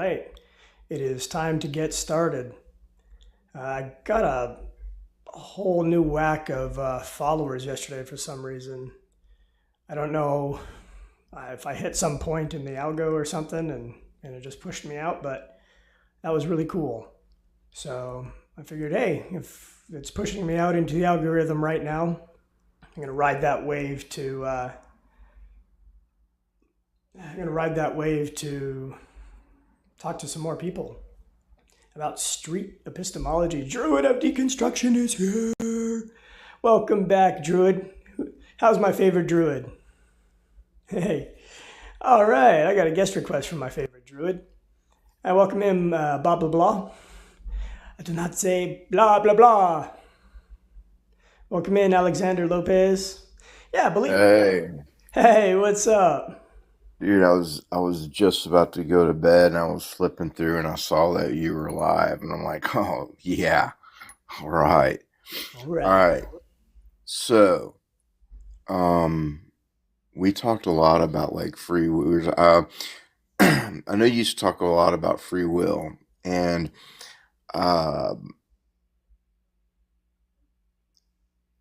right. It is time to get started. I got a whole new whack of followers yesterday for some reason. I don't know if I hit some point in the algo or something and it just pushed me out, but that was really cool. So I figured, hey, if it's pushing me out into the algorithm right now, I'm gonna ride that wave to. I'm gonna ride that wave to talk to some more people about street epistemology. Druid of Deconstruction is here. Welcome back, Druid. How's my favorite Druid? Hey. All right, I got a guest request from my favorite Druid. I welcome him, blah, blah, blah. I do not say blah, blah, blah. Welcome in, Alexander Lopez. Yeah, believe. Hey, Hey, what's up? dude, I was just about to go to bed and I was flipping through and I saw that you were live and I'm like, oh yeah, all right. All All right. right. So, um we talked a lot about like free will. I know you used to talk a lot about free will and um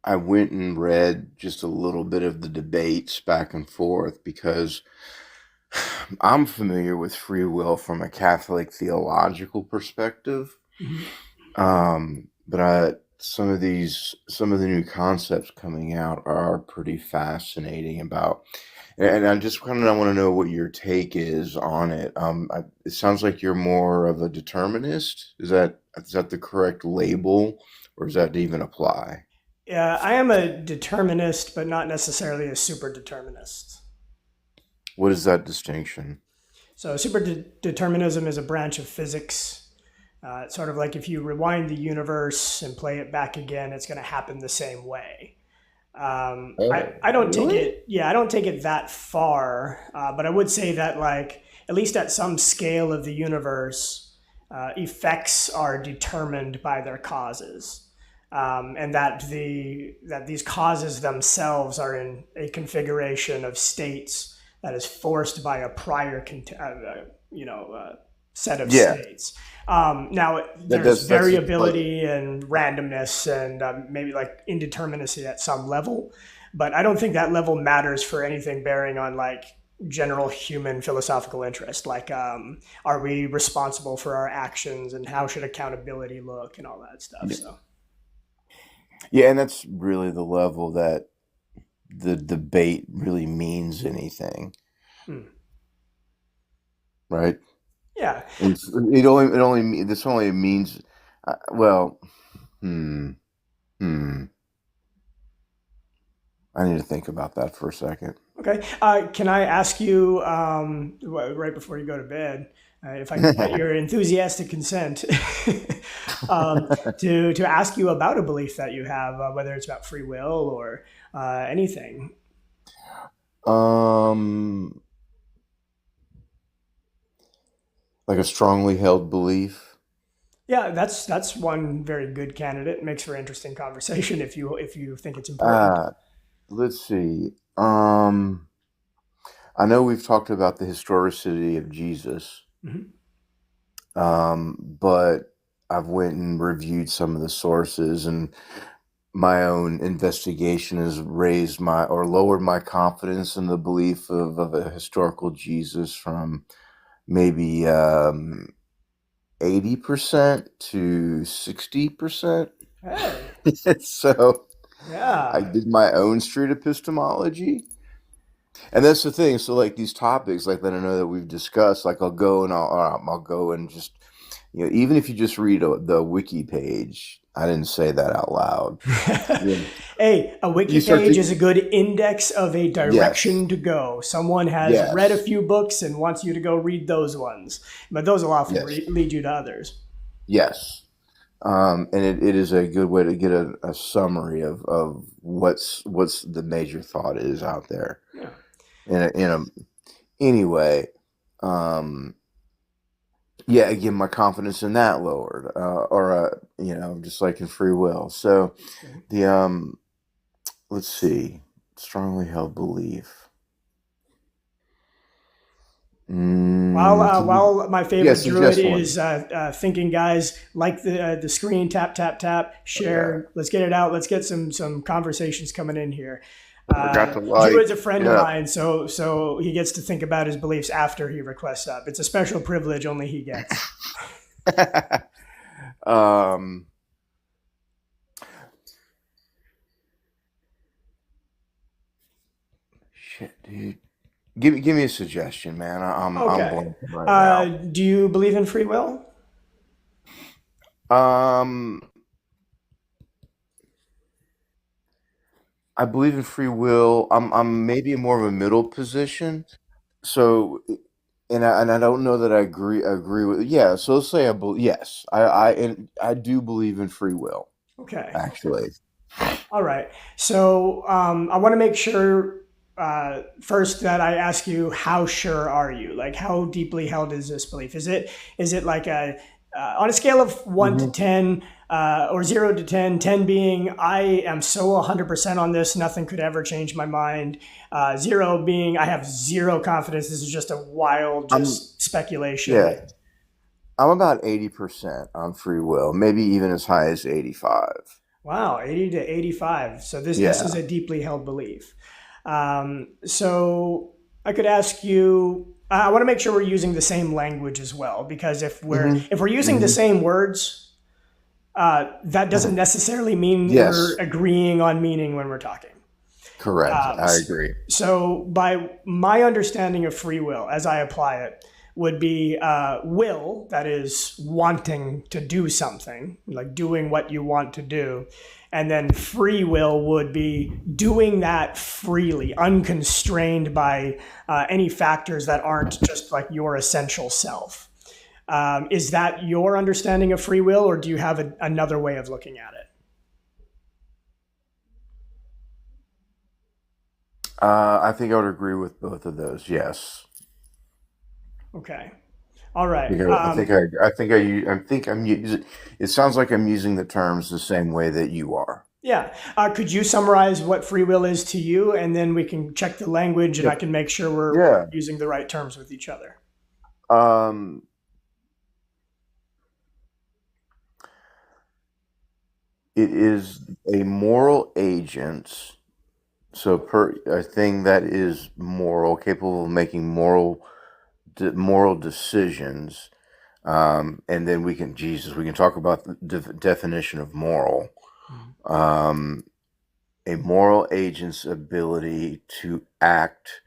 I went and read just a little bit of the debates back and forth because I'm familiar with free will from a Catholic theological perspective. Mhm. But some of the new concepts coming out are pretty fascinating about, and I just kind of want to know what your take is on it. It sounds like you're more of a determinist. Is that the correct label, or does that even apply? Yeah, I am a determinist, but not necessarily a super determinist. What is that distinction? So, determinism is a branch of physics. It's sort of like if you rewind the universe and play it back again, it's going to happen the same way. Oh, I don't take really? it, yeah, I don't take it that far, but I would say that, like, at least at some scale of the universe, effects are determined by their causes. And that these causes themselves are in a configuration of states that is forced by a prior you know uh, set of Yeah, states. Now that, there's that's like variability and randomness and maybe like indeterminacy at some level, but I don't think that level matters for anything bearing on like general human philosophical interest. Like, are we responsible for our actions and how should accountability look and all that stuff? yeah, So. yeah, and that's really the level that the debate really means anything, Hmm. right? Yeah. This only means well, hmm, hmm. I need to think about that for a second. Okay. Can I ask you, right before you go to bed, if I could get your enthusiastic consent, to ask you about a belief that you have, whether it's about free will or anything? um, like a strongly held belief. Yeah, that's one very good candidate. Makes for interesting conversation if you think it's important. Uh, let's see. I know we've talked about the historicity of Jesus, Mhm. but I've went and reviewed some of the sources and my own investigation has raised my or lowered my confidence in the belief of a historical Jesus from maybe 80% to 60%. Hey, So I yeah. did my own street epistemology. And that's the thing. So like these topics, like that I know that we've discussed, like I'll go and just even if you just read the wiki page, I didn't say that out loud. Yeah. Hey, a wiki You start page is to a good index of a yes, direction to go. Someone has read a yes, few books and wants you to go read those ones, but those will often yes, lead you to others. yes. And it is a good way to get a summary of what's the major thought is out there. Yeah. In a anyway, um, yeah, again, my confidence in that lowered, just like in free will. So Okay. the let's see, strongly held belief. While my Yeah, favorite druid suggest one. is thinking, guys, like the screen, tap tap tap, Yeah, share. Let's get it out. Let's get some conversations coming in here. forgot to Druid's a like. friend of Yeah. mine, so he gets to think about his beliefs after he requests up. It's a special privilege only he gets. um, shit, dude. Give me a suggestion, man. I'm Okay. blanking right now. Do you believe in free will? Um, I believe in free will. I'm maybe more of a middle position. So, and I don't know that I agree with. Yeah. So let's say I believe. Yes, I do believe in free will. Okay. Actually. All right. So I want to make sure first that I ask you, how sure are you? Like, how deeply held is this belief? Is it like a on a scale of 1 to 10 or 0 to 10, 10 being I am so 100% on this, nothing could ever change my mind. 0 being I have zero confidence. This is just a wild, I'm just speculation. yeah. I'm about 80% on free will, maybe even as high as 85. Wow, 80 to 85. So this is Yeah. a deeply held belief. So I could ask you. I want to make sure we're using the same language as well, because hmm if we're using the hmm same words, that doesn't necessarily mean we're Yes. agreeing on meaning when we're talking. Correct. Um, I agree. so, by my understanding of free will, as I apply it, would be will, that is wanting to do something, like doing what you want to do. And then free will would be doing that freely, unconstrained by any factors that aren't just like your essential self. Is that your understanding of free will, or do you have another way of looking at it? I think I would agree with both of those. Yes. Okay. All right. I think I'm using. It sounds like I'm using the terms the same way that you are. Yeah. Could you summarize what free will is to you, and then we can check the language, and I Yep. can make sure we're Yeah. using the right terms with each other. Um, it is a moral agent. So a thing that is moral, capable of making moral decisions. And then we can talk about the definition of moral. Mhm. Um, a moral agent's ability to act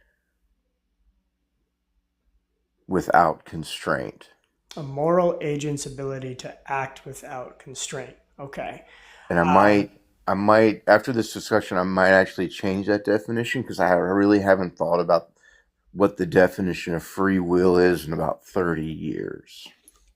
without constraint. A moral agent's ability to act without constraint. Okay. And Um, I might, after this discussion, I might actually change that definition because I really haven't thought about what the definition of free will is in about 30 years.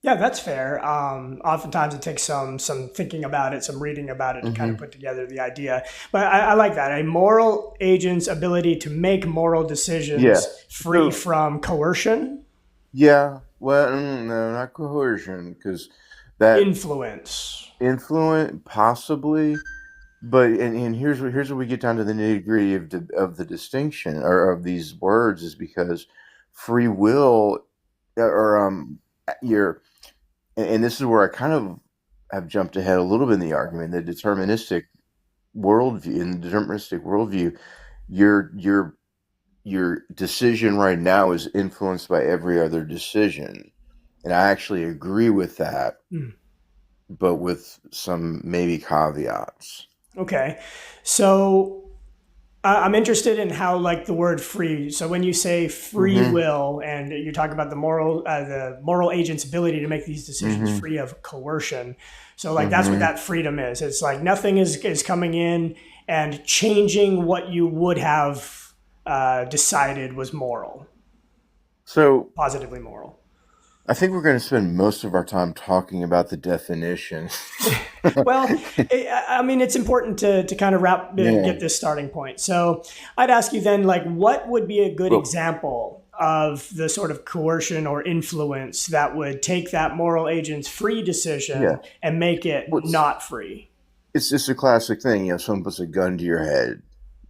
yeah, that's fair. Oftentimes it takes some thinking about it, some reading about it to kind of hmm put together the idea. But I like that. A moral agent's ability to make moral Yeah. decisions free So, from coercion, yeah, well, no, not coercion, because that influence. influence possibly, but and here's where we get down to the nitty gritty of the distinction or of these words is because free will or your and this is where I kind of have jumped ahead a little bit in the argument. In the deterministic worldview, your your decision right now is influenced by every other decision, and I actually agree with that, Hmm. but with some maybe caveats. Okay. So I'm interested in how, like, the word free. So when you say free hmm will, and you talk about the moral agent's ability to make these decisions hmm free of coercion. So like that's what hmm that freedom is. It's like nothing is coming in and changing what you would have decided was moral, So positively moral. I think we're going to spend most of our time talking about the definition. Well, I mean, it's important to kind of Yeah. get this starting point. So I'd ask you then, like, what would be a good Well, example of the sort of coercion or influence that would take that moral agent's free yeah. decision and make it What's not free? It's just a classic thing. Someone puts a gun to your head.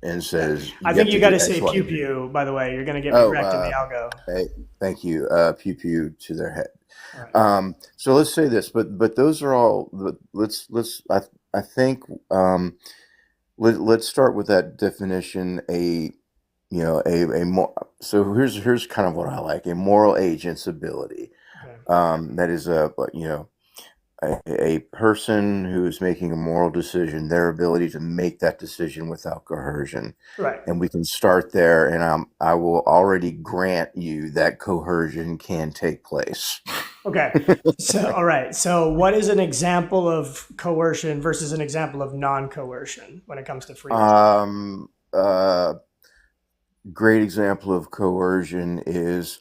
and says I you think have you to got do to X, say Y, pew and Z. pew, by the way. You're going to get me Oh, wrecked in the algo. hey, thank you. Pew pew to their head. All right. So let's say this, but those are all. Let's I think let's start with that definition. A more. So here's kind of what I like: a moral agent's ability. Okay. That is a person who is making a moral decision, their ability to make that decision without coercion. Right. And we can start there, and I will already grant you that coercion can take place. Okay. So, all right. So, what is an example of coercion versus an example of non-coercion when it comes to freedom? um, uh, Great example of coercion is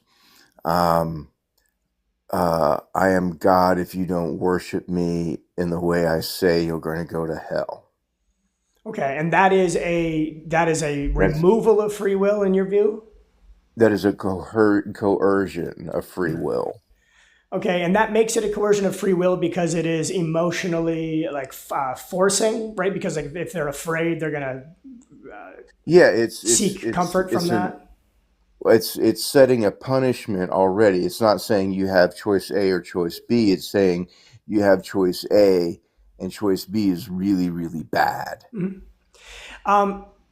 um, I am God. If you don't worship me in the way I say, you're going to go to hell. Okay, and that is a That's removal of free will in your view? that is a coercion of free will. Okay, and that makes it a coercion of free will because it is emotionally like forcing, right? Because like if they're afraid, they're gonna Yeah, it's it's seek it's comfort from it's an that. it's setting a punishment already. It's not saying you have choice A or choice B. It's saying you have choice A and choice B is really, really bad. Mhm.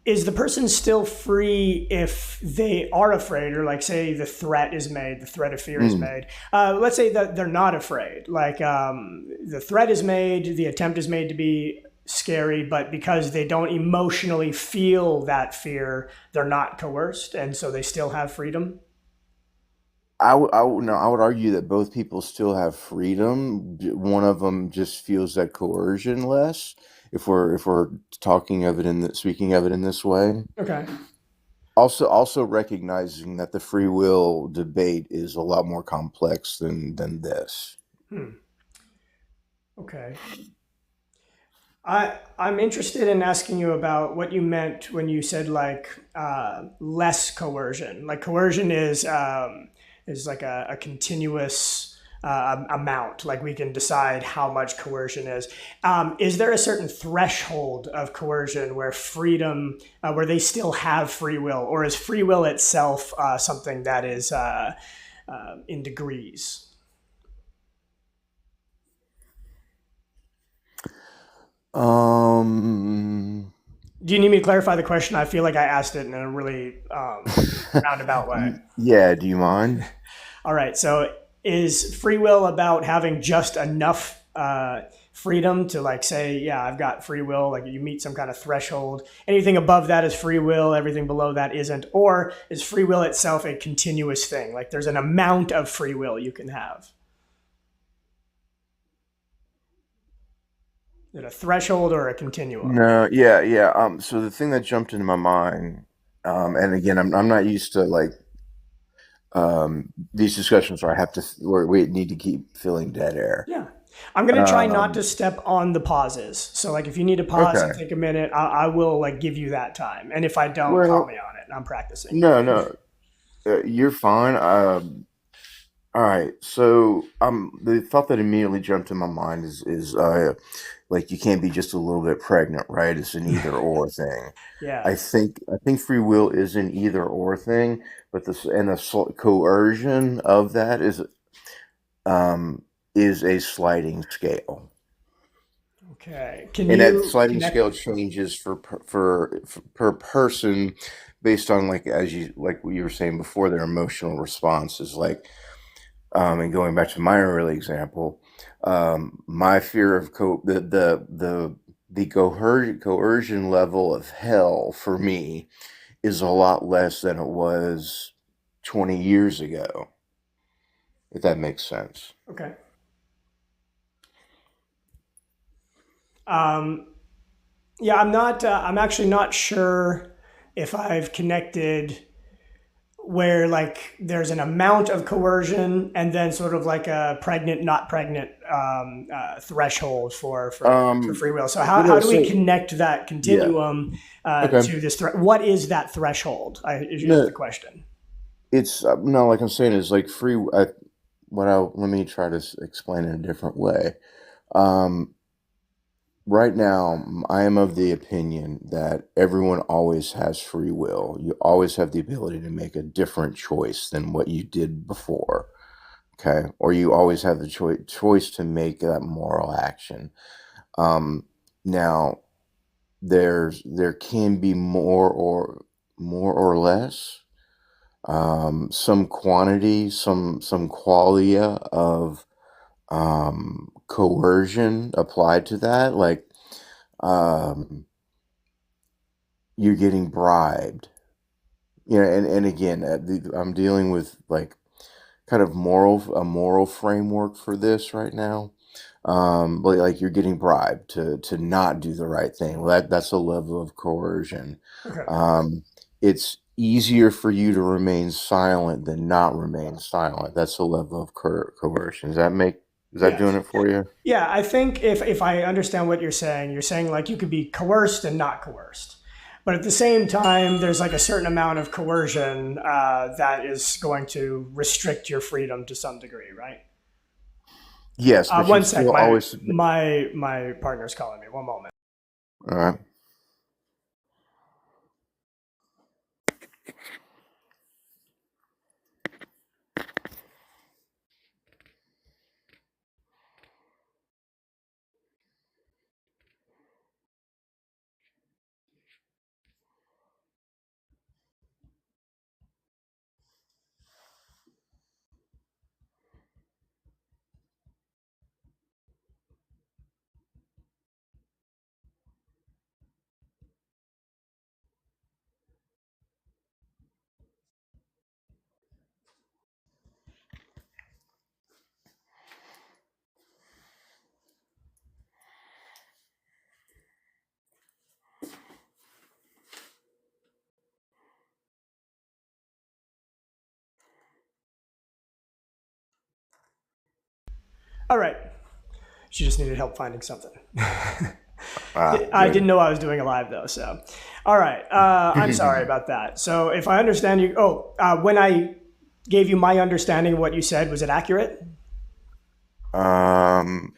Is the person still free if they are afraid, or like say the threat is made, the threat of fear is Mm. made? Let's say that they're not afraid, like the threat is made, the attempt is made to be scary, but because they don't emotionally feel that fear, they're not coerced, and so they still have freedom. I would argue that both people still have freedom. One of them just feels that coercion less. If we're talking of it speaking of it in this way. Okay. Also recognizing that the free will debate is a lot more complex than this. Hmm. Okay. I'm interested in asking you about what you meant when you said like less coercion. Like coercion is like a continuous amount. Like we can decide how much coercion is. Is there a certain threshold of coercion where freedom, where they still have free will, or is free will itself something that is in degrees? Um, Do you need me to clarify the question? I feel like I asked it in a really roundabout way. yeah, do you mind? All right. So is free will about having just enough freedom to like say, yeah, I've got free will, like you meet some kind of threshold. Anything above that is free will, everything below that isn't. Or is free will itself a continuous thing? Like there's an amount of free will you can have. Is it a threshold or a continuum? No, yeah, yeah. So the thing that jumped into my mind, and again, I'm not used to like these discussions where we need to keep filling dead air. Yeah. I'm going to try not to Um, step on the pauses. So like if you need to pause and okay. take a minute, I will like give you that time. And if I don't, call me Well, on it. I'm practicing. no, no, you're fine. All right. So, the thought that immediately jumped in my mind is like you can't be just a little bit pregnant, right? It's an either or thing. Yeah. I think free will is an either or thing, but the coercion of that um is a sliding scale. Okay. Can And that you sliding connect? scale changes for per person based on like as you like what you were saying before their emotional responses like and going back to my early example, my fear of the coercion level of hell for me is a lot less than it was 20 years ago, if that makes sense. Okay. Um, yeah, I'm not, I'm actually not sure if I've connected where like there's an amount of coercion and then sort of like a pregnant, not pregnant threshold for Um, free will. So what how do I do we say? connect that Yeah. continuum Okay. to this threat? What is that threshold? Is No, the question. it's no, like I'm saying, is like free. Let me try to explain it a different way. Um, right now, I am of the opinion that everyone always has free will. You always have the ability to make a different choice than what you did before. Okay. Or you always have the choice to make that moral action. Um, Now, there can be more or less, some quantity, some qualia of coercion applied to that. Like, um, you're getting bribed. And again, I'm dealing with like kind of a moral framework for this right now. Like you're getting bribed to not do the right thing. Well, that's a level of coercion. Okay. Um, it's easier for you to remain silent than not remain silent. That's a level of coercion. Is that doing Yes. it for you? Yeah, I think if I understand what you're saying like you could be coerced and not coerced. But at the same time, there's like a certain amount of coercion that is going to restrict your freedom to some degree, right? Yes, but One you'd sec, still my always submit. my partner's calling me. One moment. All right. All right. She just needed help finding something. I Good. didn't know I was doing a live though. So, all right. I'm sorry about that. So, if I understand you, when I gave you my understanding of what you said, was it accurate? um,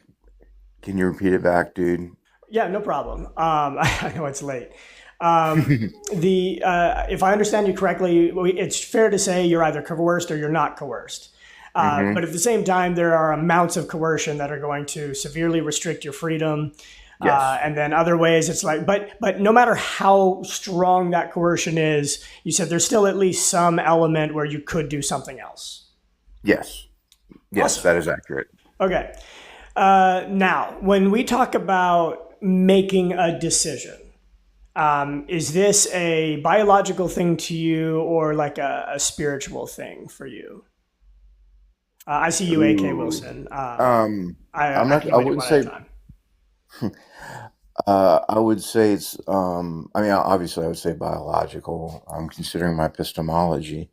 can you repeat it back, dude? Yeah, no problem. I know it's late. The If I understand you correctly, it's fair to say you're either coerced or you're not coerced. Hmm. But at the same time, there are amounts of coercion that are going to severely restrict your freedom. Yes. And then other ways, it's like, but no matter how strong that coercion is, you said there's still at least some element where you could do something else. Yes. Yes, Awesome. that is accurate. Okay. Now, when we talk about making a decision, is this a biological thing to you or like a spiritual thing for you? I see you, A.K. Ooh. Wilson. Um, I'm I not. can I only do wouldn't one at a say. time. I would say it's. I mean, obviously, I would say biological. I'm considering my epistemology,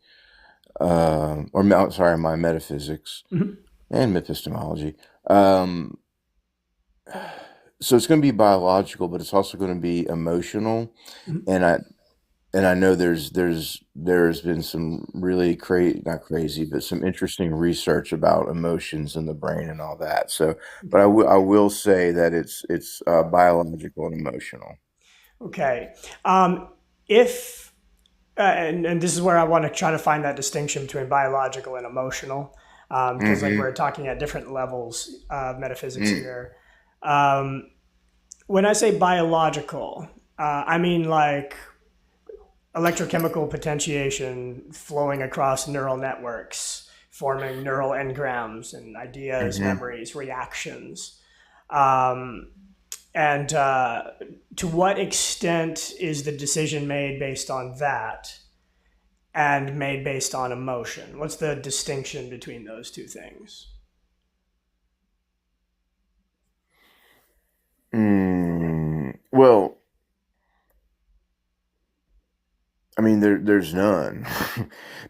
sorry, my metaphysics Mhm. and epistemology. Um, so it's going to be biological, but it's also going to be emotional. Mhm. And I know there's been some really not crazy, but some interesting research about emotions in the brain and all that. So, but Okay. I will say that it's biological and emotional. Okay. If and this is where I want to try to find that distinction between biological and emotional, because like Mm-hmm. we're talking at different levels of metaphysics here. Um, when I say biological, I mean like electrochemical potentiation flowing across neural networks, forming neural engrams and ideas, Mm-hmm. memories, reactions. Um, and To what extent is the decision made based on that and made based on emotion? What's the distinction between those two things? Well, I mean, there's none,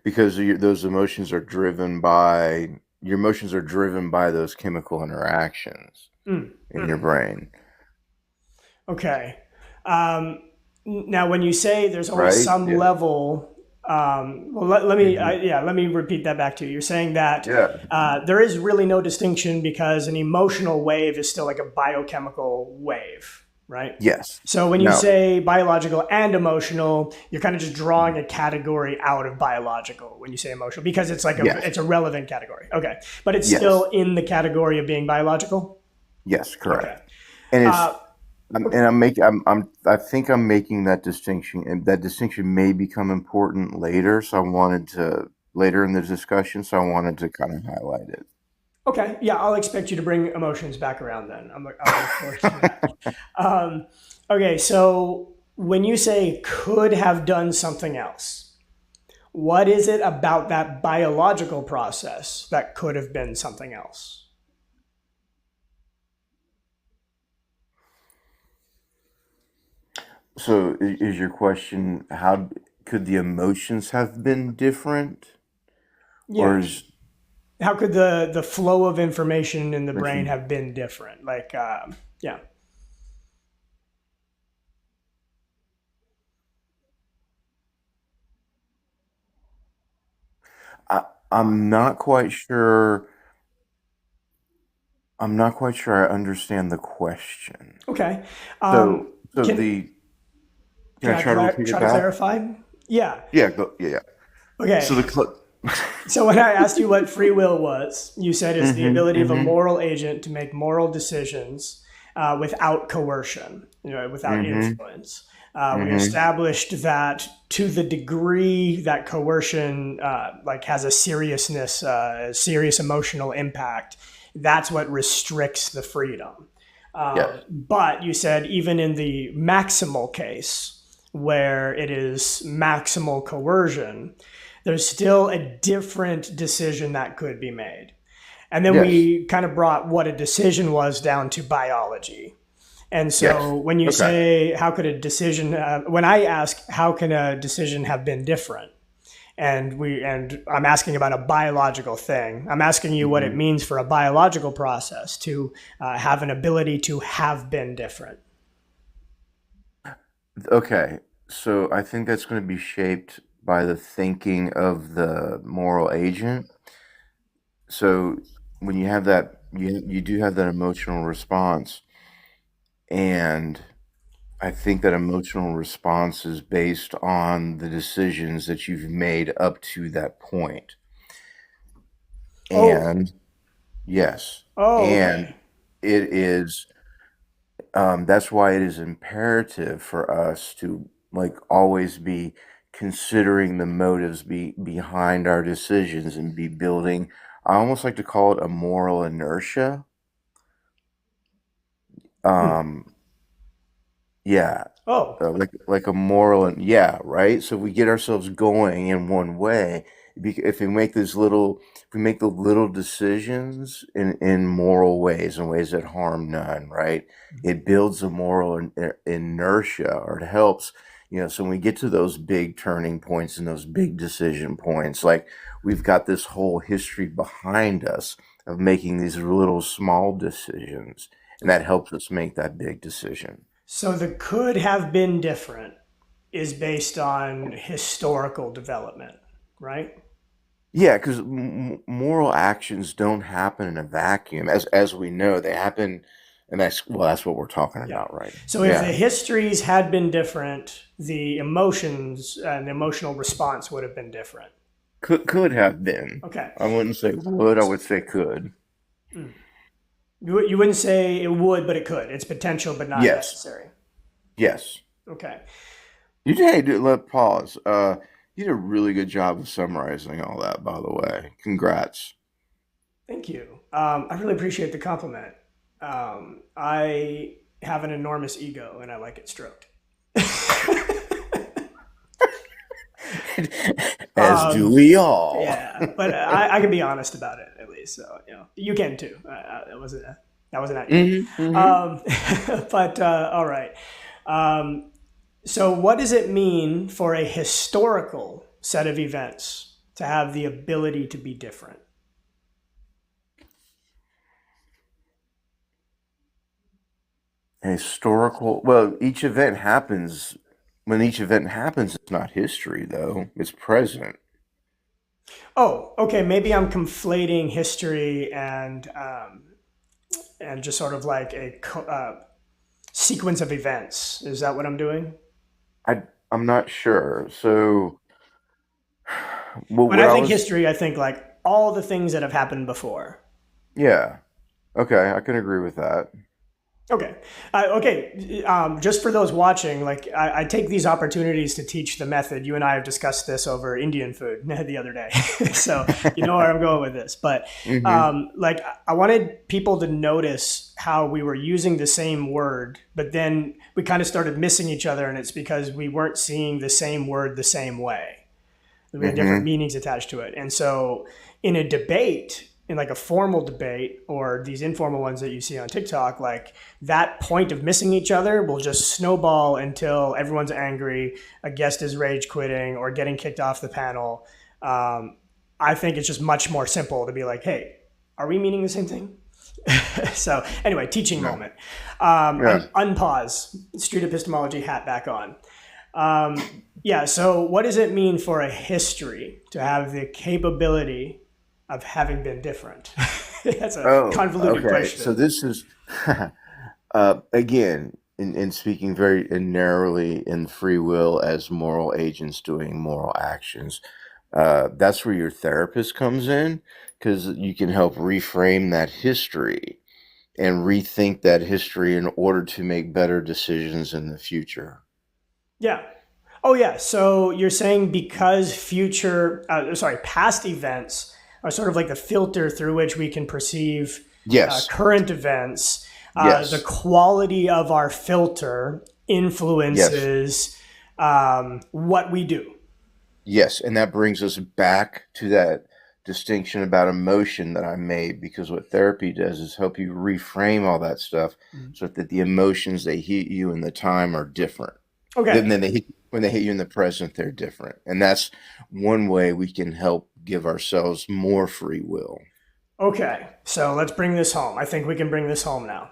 because those emotions are driven by your emotions are driven by those chemical interactions Mm, in your mm. brain, Okay. Um, Now, when you say there's always right? some Yeah. level, let me Hmm. yeah, let me repeat that back to you. You're saying that Yeah. there is really no distinction because an emotional wave is still like a biochemical wave. right? Yes. So when you Now, say biological and emotional, you're kind of just drawing a category out of biological when you say emotional because it's like yes, it's a relevant category. Okay, but it's still yes, in the category of being biological. yes, Okay. correct. And it's Uh, and I'm making I think I'm making that distinction, and that distinction may become important later. So I wanted to later in the discussion. So I wanted to kind of highlight okay. Yeah, I'll expect you to bring emotions back around then. I'll look forward to that. Um, okay, so when you say could have done something else, what is it about that biological process that could have been something else? So is your question, how could the emotions have been different, or Yeah. is How could the flow of information in the brain mission? have been different? Like, yeah. I, I'm not quite sure. I'm not quite sure I understand the question. Okay. So, Um, so can the can can I I try to repeat try it to back? clarify? Yeah. Yeah, yeah, yeah. So Okay. the So when I asked you what free will was, you said it's the mm-hmm, ability of a mm-hmm, moral agent to make moral decisions without coercion, without mm-hmm, influence. We mm-hmm. established that to the degree that coercion like has a seriousness, serious emotional impact, that's what restricts the freedom. Yes, But you said even in the maximal case, where it is maximal coercion, there's still a different decision that could be made. And then yes, we kind of brought what a decision was down to biology. And yes. so when you Okay. say, how could a decision, when I ask, how can a decision have been different? And I'm asking about a biological thing. I'm asking you what it Hmm. means for a biological process to have an ability to have been different. Okay. So I think that's going to be shaped by the thinking of the moral agent. So when you have that, you do have that emotional response, and I think that emotional response is based on the decisions that you've made up to that point. Oh, And yes, oh, and okay. it is that's why it is imperative for us to like always be considering the motives behind our decisions and be building. I almost like to call it a moral inertia. Hmm. Um, yeah, Oh, like a moral, and yeah, right. So if we get ourselves going in one way, if we make if we make the little decisions in moral ways, in ways that harm none, right? It builds a moral inertia, or it helps. So when we get to those big turning points and those big decision points, like we've got this whole history behind us of making these little small decisions, and that helps us make that big decision. so the could have been different is based on historical development, right? Yeah, because moral actions don't happen in a vacuum, as we know. They happen, and that's what we're talking Yeah. about, right? So if the Yeah, histories had been different, the emotions and the emotional response would have been different. could have been. Okay. I wouldn't say would. I would say could. Mm. You wouldn't say it would, but it could. It's potential, but not Yes, necessary. yes. Okay. Hey, dude, let pause. You did a really good job of summarizing all that, by the way. Congrats. Thank you. I really appreciate the compliment. I have an enormous ego and I like it stroked. As do um, we all. yeah, but I can be honest about it at least. So you can too. That wasn't at you. Hmm, hmm. Um, but all right. Um, so what does it mean for a historical set of events to have the ability to be different? Historical. Well, each event happens. When each event happens, it's not history, though. It's present. Oh, okay. Maybe I'm conflating history and just sort of like a sequence of events. Is that what I'm doing? I'm not sure. So, well, When what I I think was, history, I think like all the things that have happened before. yeah, okay, I can agree with that. Okay. Okay. Just for those watching, like I take these opportunities to teach the method. You and I have discussed this over Indian food the other day. So you know where I'm going with this. But Hmm. like I wanted people to notice how we were using the same word, but then we kind of started missing each other. And it's because we weren't seeing the same word the same way. We had different Hmm. meanings attached to it. And so in a debate, in like a formal debate or these informal ones that you see on TikTok, like that point of missing each other will just snowball until everyone's angry, a guest is rage quitting or getting kicked off the panel. Um, I think it's just much more simple to be like, hey, are we meaning the same thing? So anyway, teaching Yeah. moment. Yeah. Unpause, street epistemology hat back on. Yeah, so what does it mean for a history to have the capability of having been different? That's a Oh, convoluted okay. So question. this is again in speaking very narrowly in free will as moral agents doing moral actions. That's where your therapist comes in because you can help reframe that history and rethink that history in order to make better decisions in the future. Yeah. Oh, yeah. So you're saying because past events are sort of like the filter through which we can perceive Yes. current events, the Yes. quality of our filter Yes. influences what we do. Yes. And that brings us back to that distinction about emotion that I made because what therapy does is help you reframe all that stuff so that the emotions they hit you in the time are different. Okay. Then when they hit you in the present, they're different. And that's one way we can help give ourselves more free will. Okay, so let's bring this home. I think we can bring this home now.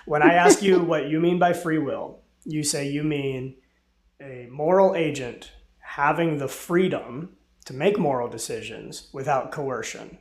When I ask you what you mean by free will, you say you mean a moral agent having the freedom to make moral decisions without coercion.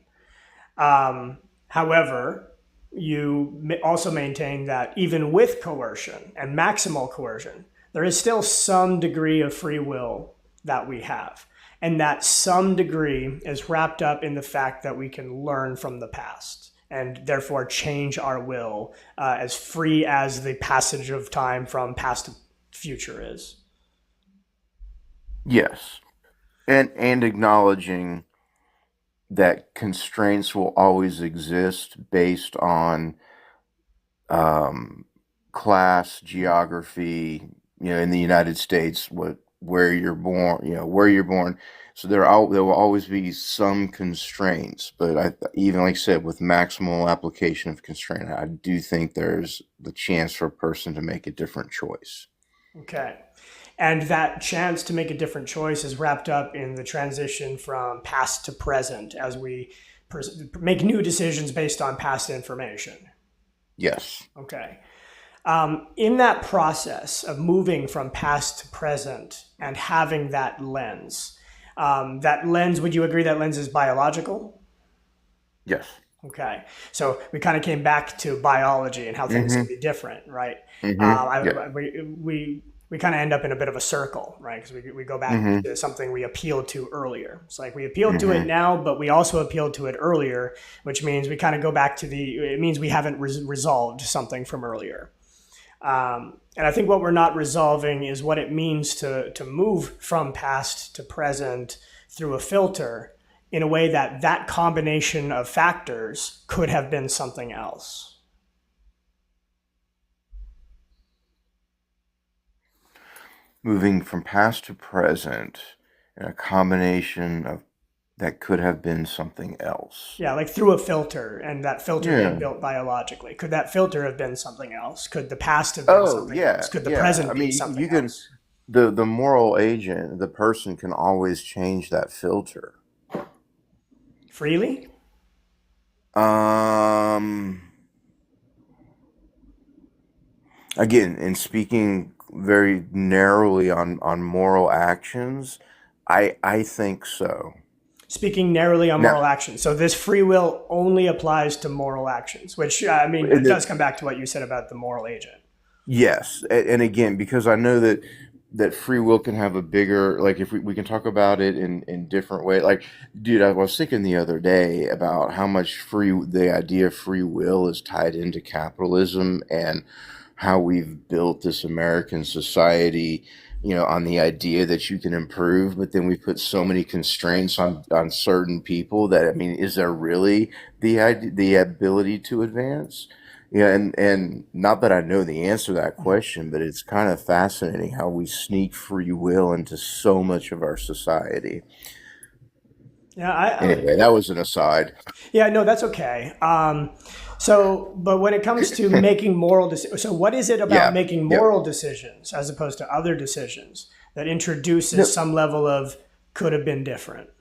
However, you also maintain that even with coercion and maximal coercion, there is still some degree of free will that we have. And that some degree is wrapped up in the fact that we can learn from the past and therefore change our will as free as the passage of time from past to future is. Yes. And acknowledging that constraints will always exist based on um, class, geography, in the United States, where you're born, where you're born. So there will always be some constraints, but even like I said, with maximal application of constraint, I do think there's the chance for a person to make a different choice. Okay. And that chance to make a different choice is wrapped up in the transition from past to present as we make new decisions based on past information. Yes. Okay. In that process of moving from past to present and having that lens, would you agree that lens is biological? Yes. Okay. So we kind of came back to biology and how things can Mm-hmm. be different, right? Mm-hmm. Yeah. We kind of end up in a bit of a circle, right? Because we go back Mm-hmm. to something we appealed to earlier. It's like we appealed to it Mm-hmm. now, but we also appealed to it earlier, which means we kind of go back to it means we haven't resolved something from earlier. And I think what we're not resolving is what it means to move from past to present through a filter in a way that that combination of factors could have been something else. Moving from past to present and a combination of that could have been something else. Yeah, like through a filter, and that filter being Yeah. built biologically. Could that filter have been something else? Could the past have been Oh, something else? yeah, Could the yeah. present I be mean, something you can else? the moral agent, the person can always change that filter. Freely? Um, Again, in speaking very narrowly on moral actions, I think so. Speaking narrowly on Now, moral actions. So this free will only applies to moral actions, which, I mean, in it the, does come back to what you said about the moral agent. Yes, and again, because I know that free will can have a bigger, like, if we can talk about it in different ways. Like, dude, I was thinking the other day about how much the idea of free will is tied into capitalism, and how we've built this American society, on the idea that you can improve, but then we put so many constraints on certain people that, I mean, is there really the ability to advance? Yeah, and not that I know the answer to that question, but it's kind of fascinating how we sneak free will into so much of our society. Yeah, Anyway, that was an aside. yeah, no, that's okay. But when it comes to making moral decisions, so what is it about Yeah. making Yep. moral decisions as opposed to other decisions that No, introduces some level of could have been different?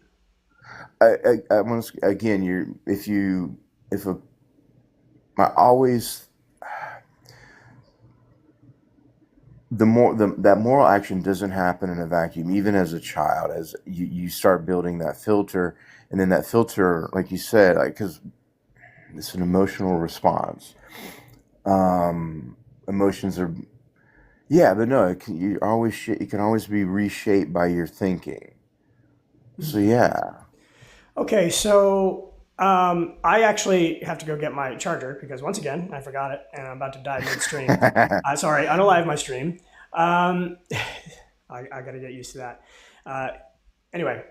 I want to again. If a, I always that moral action doesn't happen in a vacuum. Even as a child, as you start building that filter, and then that filter, like you said, like, because it's an emotional response. Emotions are, yeah, but no, it can always be reshaped by your thinking. So yeah. Okay, so I actually have to go get my charger because once again I forgot it and I'm about to die midstream. Sorry, unalive my stream. Um, I got to get used to that. Uh, anyway,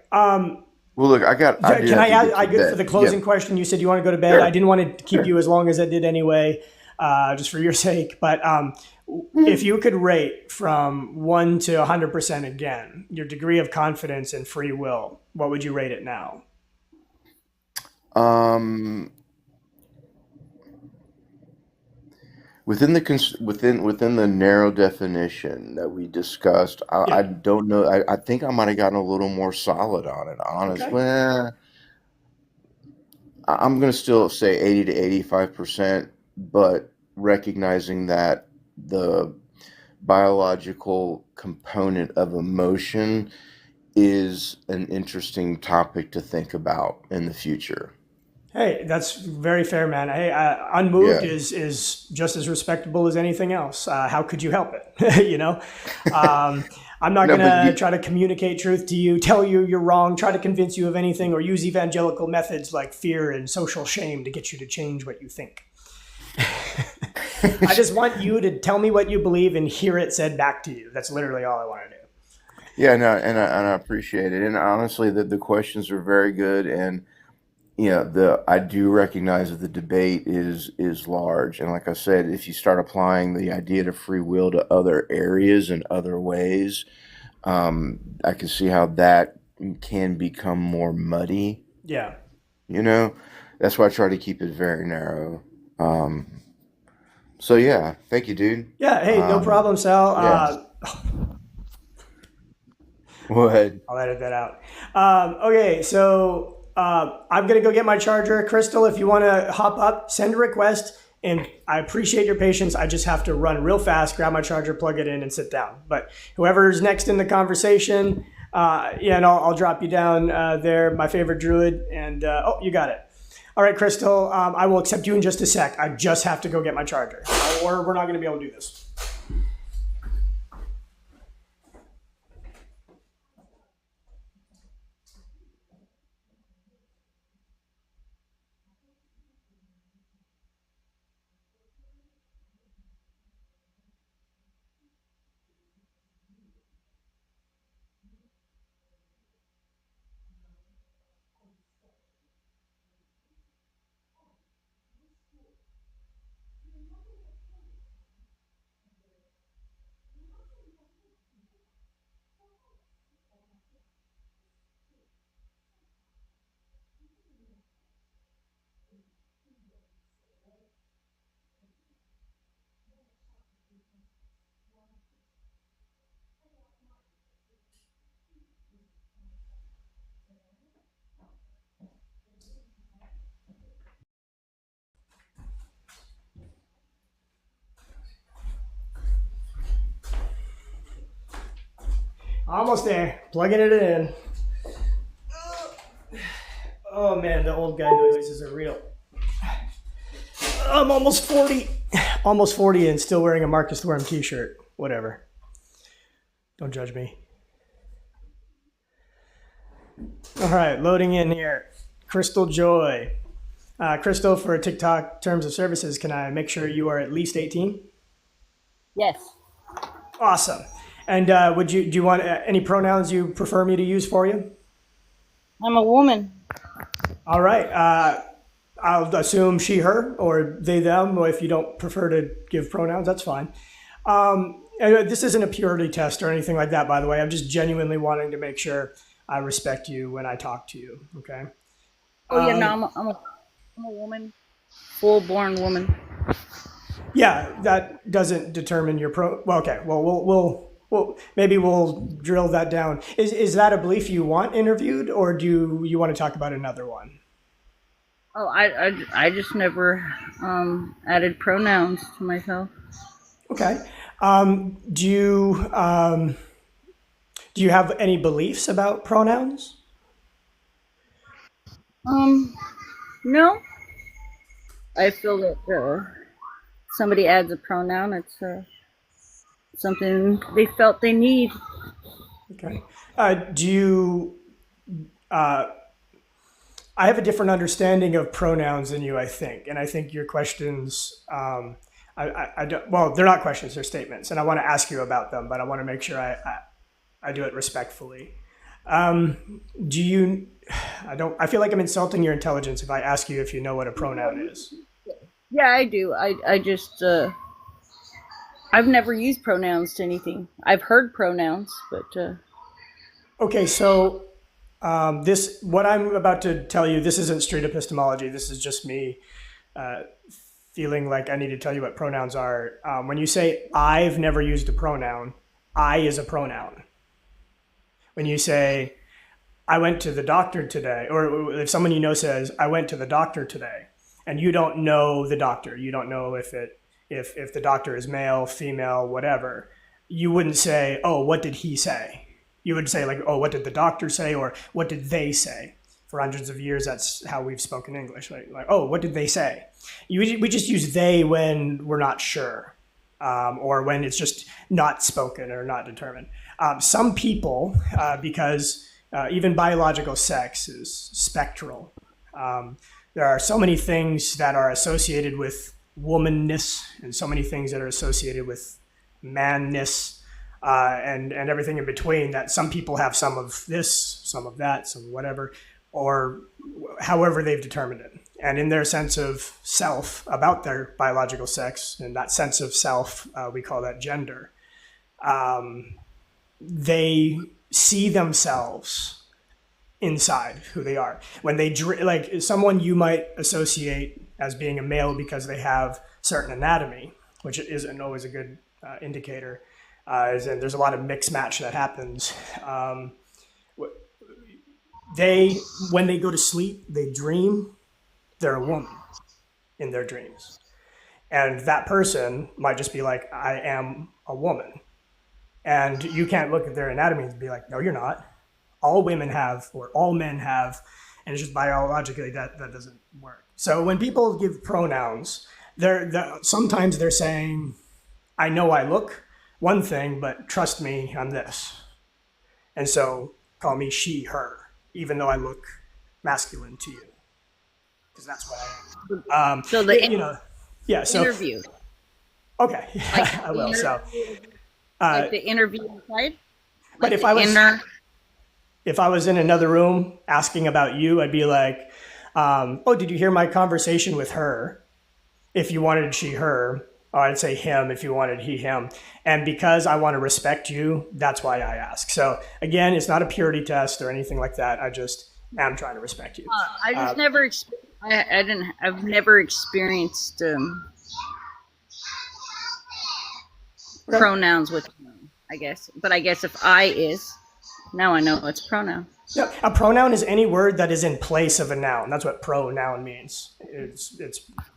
Well, look, I do can have I to add? get to For the bed. Yep. closing question, you said you want to go to bed. I Sure. didn't want to keep you as long as I did anyway, just for your sake. But if you could rate from 1 to 100% again, your degree of confidence in free will, what would you rate it now? Um, within the narrow definition that we discussed, I Yeah. don't know. I think I might have gotten a little more solid on it. Honest, Okay. well, I'm gonna still say 80 to 85%, but recognizing that the biological component of emotion is an interesting topic to think about in the future. Hey, that's very fair, man. Hey, unmoved Yeah. is just as respectable as anything else. How could you help it? Um, I'm not No, but gonna try to communicate truth to you, tell you you're wrong, try to convince you of anything, or use evangelical methods like fear and social shame to get you to change what you think. I just want you to tell me what you believe and hear it said back to you. That's literally all I want to do. Yeah, no, and I appreciate it. And honestly, the questions are very good. And the I do recognize that the debate is large. And like I said, if you start applying the idea to free will to other areas and other ways, I can see how that can become more muddy. Yeah. You know, that's why I try to keep it very narrow. Um, so yeah, thank you, dude. Yeah. Hey, no Um, problem, Sal. yeah, go ahead. I'll edit that out. Okay, so I'm gonna go get my charger. Crystal, if you want to hop up, send a request. And I appreciate your patience. I just have to run real fast, grab my charger, plug it in, and sit down. But whoever's next in the conversation, yeah, and I'll drop you down there, my favorite druid. And oh, you got it. All right, Crystal, I will accept you in just a sec. I just have to go get my charger, or we're not going to be able to do this. Almost there. Plugging it in. Oh man, the old guy noises are real. I'm almost 40. Almost 40 and still wearing a Marcus Thorne t-shirt. Whatever. Don't judge me. All right, loading in here. Crystal Joy. Crystal, for TikTok terms of services, can I make sure you are at least 18? Yes. Awesome. And do you want any pronouns you prefer me to use for you? I'm a woman. All right. I'll assume she, her, or they, them, or if you don't prefer to give pronouns, that's fine. And this isn't a purity test or anything like that, by the way. I'm just genuinely wanting to make sure I respect you when I talk to you, okay? Oh, yeah, no, I'm a woman, full-born woman. Yeah, that doesn't determine your well, okay. Well, maybe we'll drill that down. Is that a belief you want interviewed, or do you want to talk about another one? Oh, I just never added pronouns to myself. Okay. Do you have any beliefs about pronouns? No. I feel that somebody adds a pronoun, it's something they felt they need. Okay. Do you? I have a different understanding of pronouns than you, I think, and I think your questions. I don't, well, they're not questions; they're statements, and I want to ask you about them, but I want to make sure I do it respectfully. Do you? I feel like I'm insulting your intelligence if I ask you if you know what a pronoun is. Yeah, I do. I just I've never used pronouns to anything. I've heard pronouns, but Okay, so what I'm about to tell you, this isn't street epistemology. This is just me feeling like I need to tell you what pronouns are. When you say I've never used a pronoun, I is a pronoun. When you say I went to the doctor today, or if someone you know says I went to the doctor today, and you don't know the doctor, you don't know if the doctor is male, female, whatever, you wouldn't say, oh, what did he say? You would say like, oh, what did the doctor say, or what did they say? For hundreds of years, that's how we've spoken English. Like oh, what did they say? We just use they when we're not sure, or when it's just not spoken or not determined. Some people, because even biological sex is spectral. There are so many things that are associated with womanness and so many things that are associated with manness and everything in between, that some people have some of this, some of that, some whatever, or however they've determined it. And in their sense of self about their biological sex, and that sense of self, we call that gender, they see themselves inside who they are. When they like someone you might associate as being a male because they have certain anatomy, which isn't always a good indicator, and there's a lot of mix match that happens. When they go to sleep, they dream they're a woman in their dreams, and that person might just be like, I am a woman, and you can't look at their anatomy and be like, no, you're not. All women have, or all men have, and it's just biologically that doesn't work. So when people give pronouns, sometimes they're saying, I know I look one thing, but trust me on this. And so call me she, her, even though I look masculine to you. Because that's what I am. So the yeah. So interview. Okay, Like I will. So, like the interview side. But if I was in another room asking about you, I'd be like, oh, did you hear my conversation with her? If you wanted she, her, or I'd say him if you wanted he, him. And because I want to respect you, that's why I ask. So again, it's not a purity test or anything like that. I just am trying to respect you. I just I've never experienced pronouns with them, I guess. But I guess if I is, now I know it's pronoun. Yeah, a pronoun is any word that is in place of a noun. That's what pronoun means. It's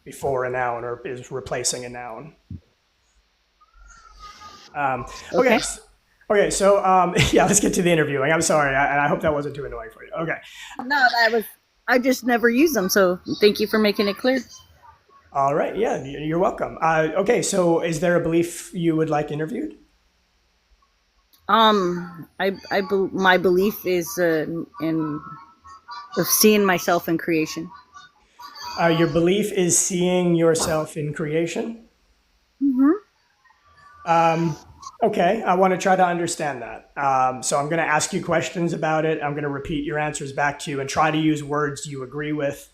before a noun or is replacing a noun. Okay. Okay. So yeah, let's get to the interviewing. I'm sorry, and I hope that wasn't too annoying for you. Okay. No, I just never use them. So thank you for making it clear. All right. Yeah, you're welcome. Okay, so is there a belief you would like interviewed? My belief is in of seeing myself in creation. Your belief is seeing yourself in creation? Hmm. Okay, I want to try to understand that. So I'm going to ask you questions about it. I'm going to repeat your answers back to you and try to use words you agree with.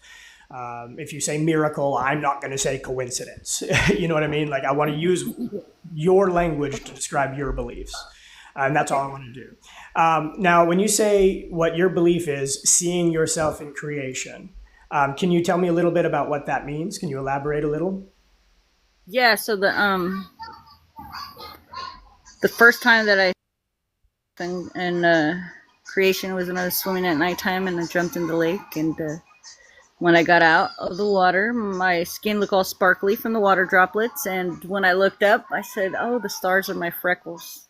If you say miracle, I'm not going to say coincidence. You know what I mean? Like, I want to use your language to describe your beliefs. And that's all I want to do. Now, when you say what your belief is, seeing yourself in creation, can you tell me a little bit about what that means? Can you elaborate a little? Yeah. So the first time that I and creation was when I was swimming at nighttime and I jumped in the lake and. When I got out of the water, my skin looked all sparkly from the water droplets. And when I looked up, I said, "Oh, the stars are my freckles."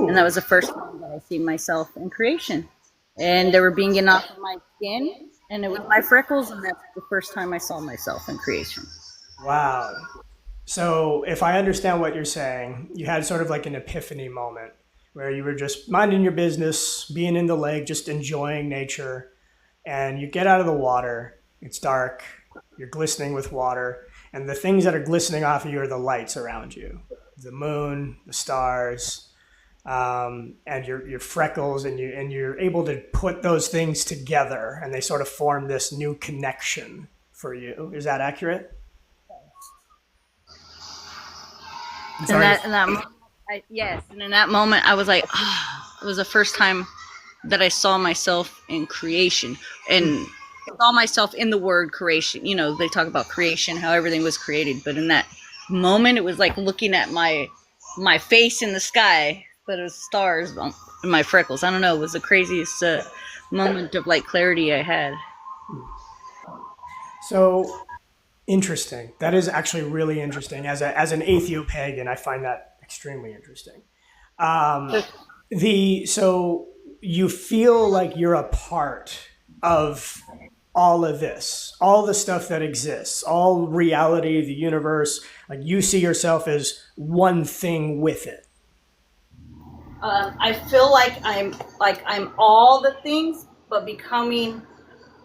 And that Ooh, was the first time that I seen myself in creation. And they were beinging off of my skin, and it was my freckles. And that's the first time I saw myself in creation. wow. So, if I understand what you're saying, you had sort of like an epiphany moment where you were just minding your business, being in the lake, just enjoying nature, and you get out of the water. It's dark, you're glistening with water, and the things that are glistening off of you are the lights around you, the moon, the stars, and your freckles, and you're able to put those things together, and they sort of form this new connection for you. Is that accurate? I'm And sorry. that moment, yes. And in that moment, I was like, oh, it was the first time that I saw myself in creation and saw myself in the word creation. You know, they talk about creation, how everything was created, but in that moment, it was like looking at my face in the sky, but it was stars in my freckles. I don't know. It was the craziest moment of like clarity I had. So interesting. That is actually really interesting. As an atheopagan, I find that extremely interesting. Um, so you feel like you're a part of all of this, all the stuff that exists, all reality, the universe. Like, you see yourself as one thing with it. I feel like I'm all the things, but becoming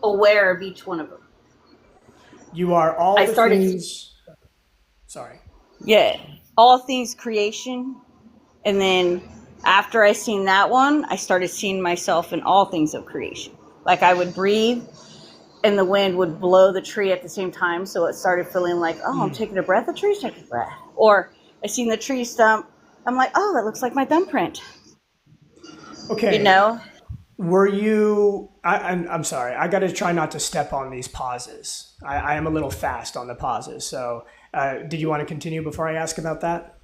aware of each one of them. You are all I the started, things. Sorry. yeah, all things creation, and then after I seen that one, I started seeing myself in all things of creation. Like I would breathe, and the wind would blow the tree at the same time, so it started feeling like, oh, I'm taking a breath. The tree's taking a breath. Or I seen the tree stump. I'm like, oh, that looks like my thumbprint. You Okay. know? Were you? I'm sorry. I got to try not to step on these pauses. I am a little fast on the pauses. So, did you want to continue before I ask about that?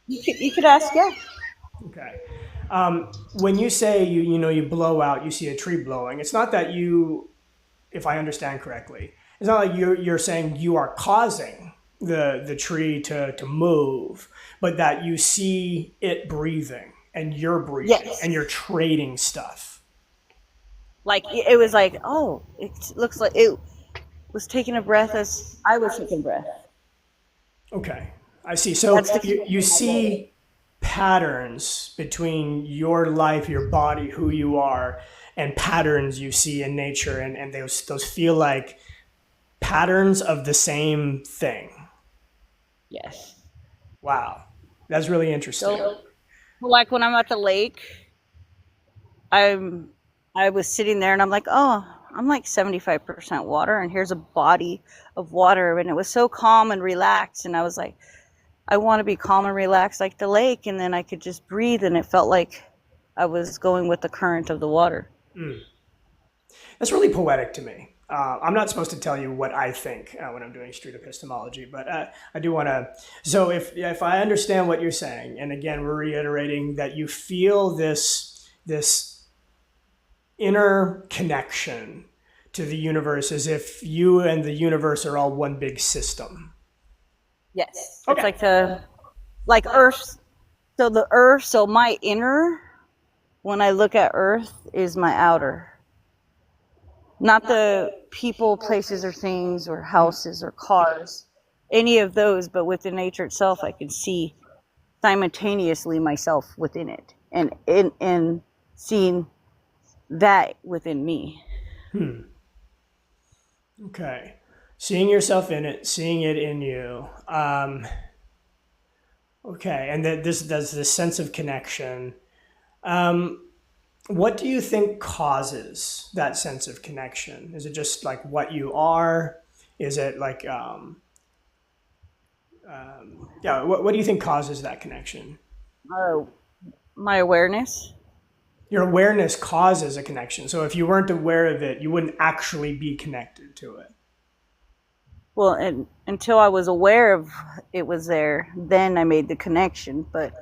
You could ask, yeah. Okay. When you say you blow out, you see a tree blowing. It's not that you, if I understand correctly, it's not like you're saying you are causing the tree to move, but that you see it breathing and you're breathing Yes. and you're trading stuff. Like it was like, oh, it looks like it was taking a breath as I was taking breath. Okay, I see. So That's the you feeling I get. see patterns between your life, your body, who you are, and patterns you see in nature, and those feel like patterns of the same thing. Yes. Wow, that's really interesting. So, like when I'm at the lake, I'm I was sitting there and I'm like, oh, I'm like 75% water, and here's a body of water, and it was so calm and relaxed, and I was like, I want to be calm and relaxed like the lake, and then I could just breathe, and it felt like I was going with the current of the water. Mm. That's really poetic to me. I'm not supposed to tell you what I think when I'm doing street epistemology, but I do want to. So if I understand what you're saying, and again we're reiterating that you feel this inner connection to the universe as if you and the universe are all one big system. Yes, it's Okay. like the like Earth. So the Earth. So my inner, when I look at Earth, is my outer. Not the people, places, or things, or houses, or cars. any of those, but within nature itself, I can see simultaneously myself within it, and in seeing that within me. Okay. Seeing yourself in it, seeing it in you. Okay, and that this does this sense of connection. What do you think causes that sense of connection? Is it just like what you are? Is it like yeah? What do you think causes that connection? Oh, my awareness. Your awareness causes a connection. So if you weren't aware of it, you wouldn't actually be connected to it. Well, and until I was aware of it was there, then I made the connection. But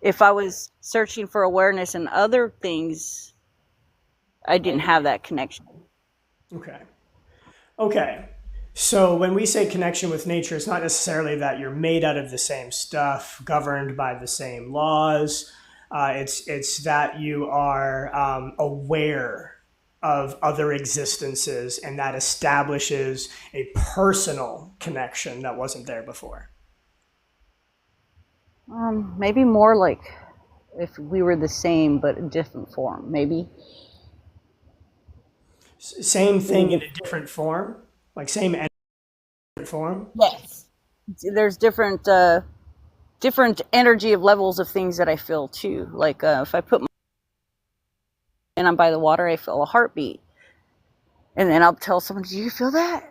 if I was searching for awareness in other things, I didn't have that connection. Okay. Okay. So when we say connection with nature, it's not necessarily that you're made out of the same stuff, governed by the same laws. It's that you are aware of other existences, and that establishes a personal connection that wasn't there before. Maybe more like if we were the same but in different form. Maybe. Same thing in a different form, like same energy, different form. Yes. There's different energy of levels of things that I feel too. Like if I put my and I'm by the water, I feel a heartbeat, and then I'll tell someone, "Do you feel that?"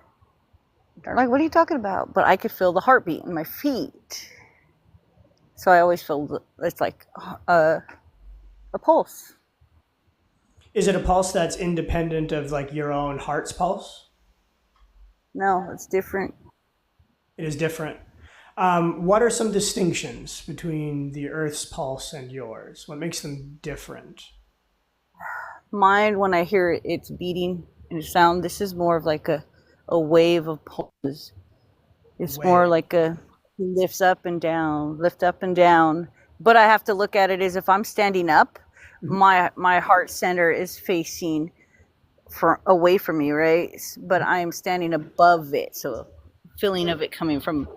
They're like, "What are you talking about?" But I could feel the heartbeat in my feet, so I always feel it's like a pulse. Is it a pulse that's independent of like your own heart's pulse? No, it's different. It is different. What are some distinctions between the Earth's pulse and yours? What makes them different? Mine, when I hear it's beating and sound, this is more of like a wave of pulses. It's more Wave. like a lifts up and down, lift up and down. But I have to look at it as if I'm standing up, my heart center is facing away from me, right? But I'm standing above it, so feeling of it coming from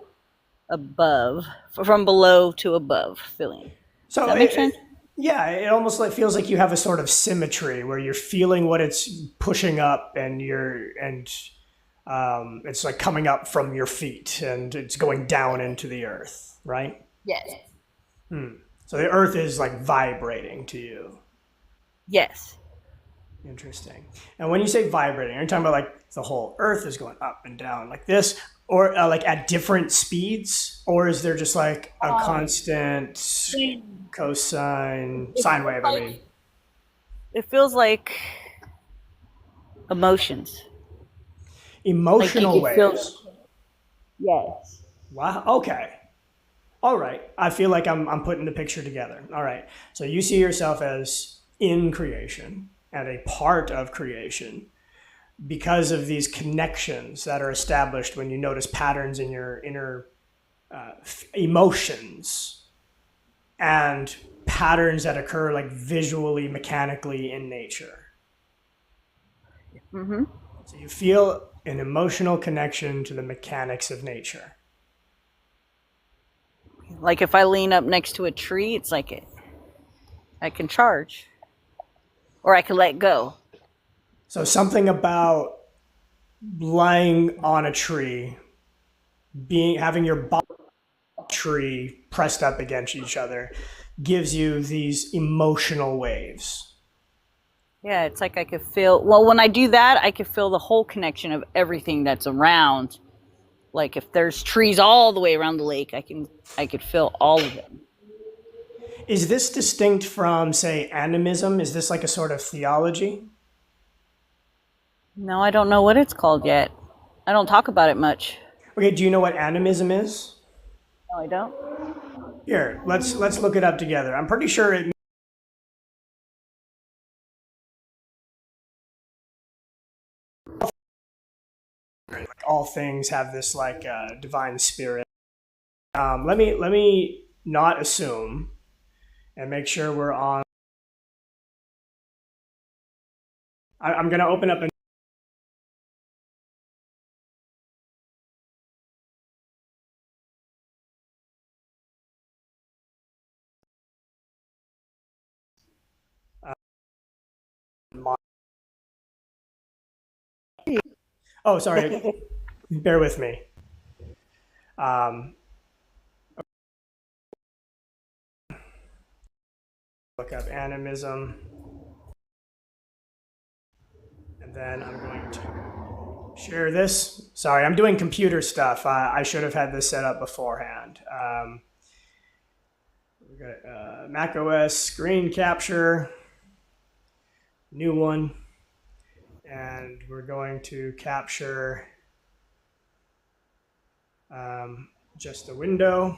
above, from below to above, feeling. Does So that make sense? yeah, it almost like feels like you have a sort of symmetry where you're feeling what it's pushing up, and it's like coming up from your feet and it's going down into the earth, right? Yes. So the earth is like vibrating to you. Yes. Interesting. And when you say vibrating, are you talking about like the whole earth is going up and down like this, or like at different speeds? Or is there just like a constant cosine, sine wave, I mean? It feels like emotions. Like you Emotional could feel. waves. Yes. Wow. Okay. All right. I feel like I'm putting the picture together. All right. So you see yourself as in creation and a part of creation because of these connections that are established when you notice patterns in your inner emotions and patterns that occur like visually, mechanically in nature. So you feel an emotional connection to the mechanics of nature. Like if I lean up next to a tree, it's like I can charge, or I can let go. So something about lying on a tree, having your body tree pressed up against each other, gives you these emotional waves. Yeah, it's like I could feel. Well, when I do that, I could feel the whole connection of everything that's around. Like if there's trees all the way around the lake, I could feel all of it. Is this distinct from, say, animism? Is this like a sort of theology? No, I don't know what it's called yet. I don't talk about it much. Okay, do you know what animism is? No, I don't. Here, let's look it up together. I'm pretty sure it all things have this like divine spirit. Let me not assume and make sure we're on. I'm going to open up a Oh, sorry. Bear with me. Look up animism. And then I'm going to share this. Sorry, I'm doing computer stuff. I should have had this set up beforehand. We've got Mac OS screen capture, new one. And we're going to capture just a window.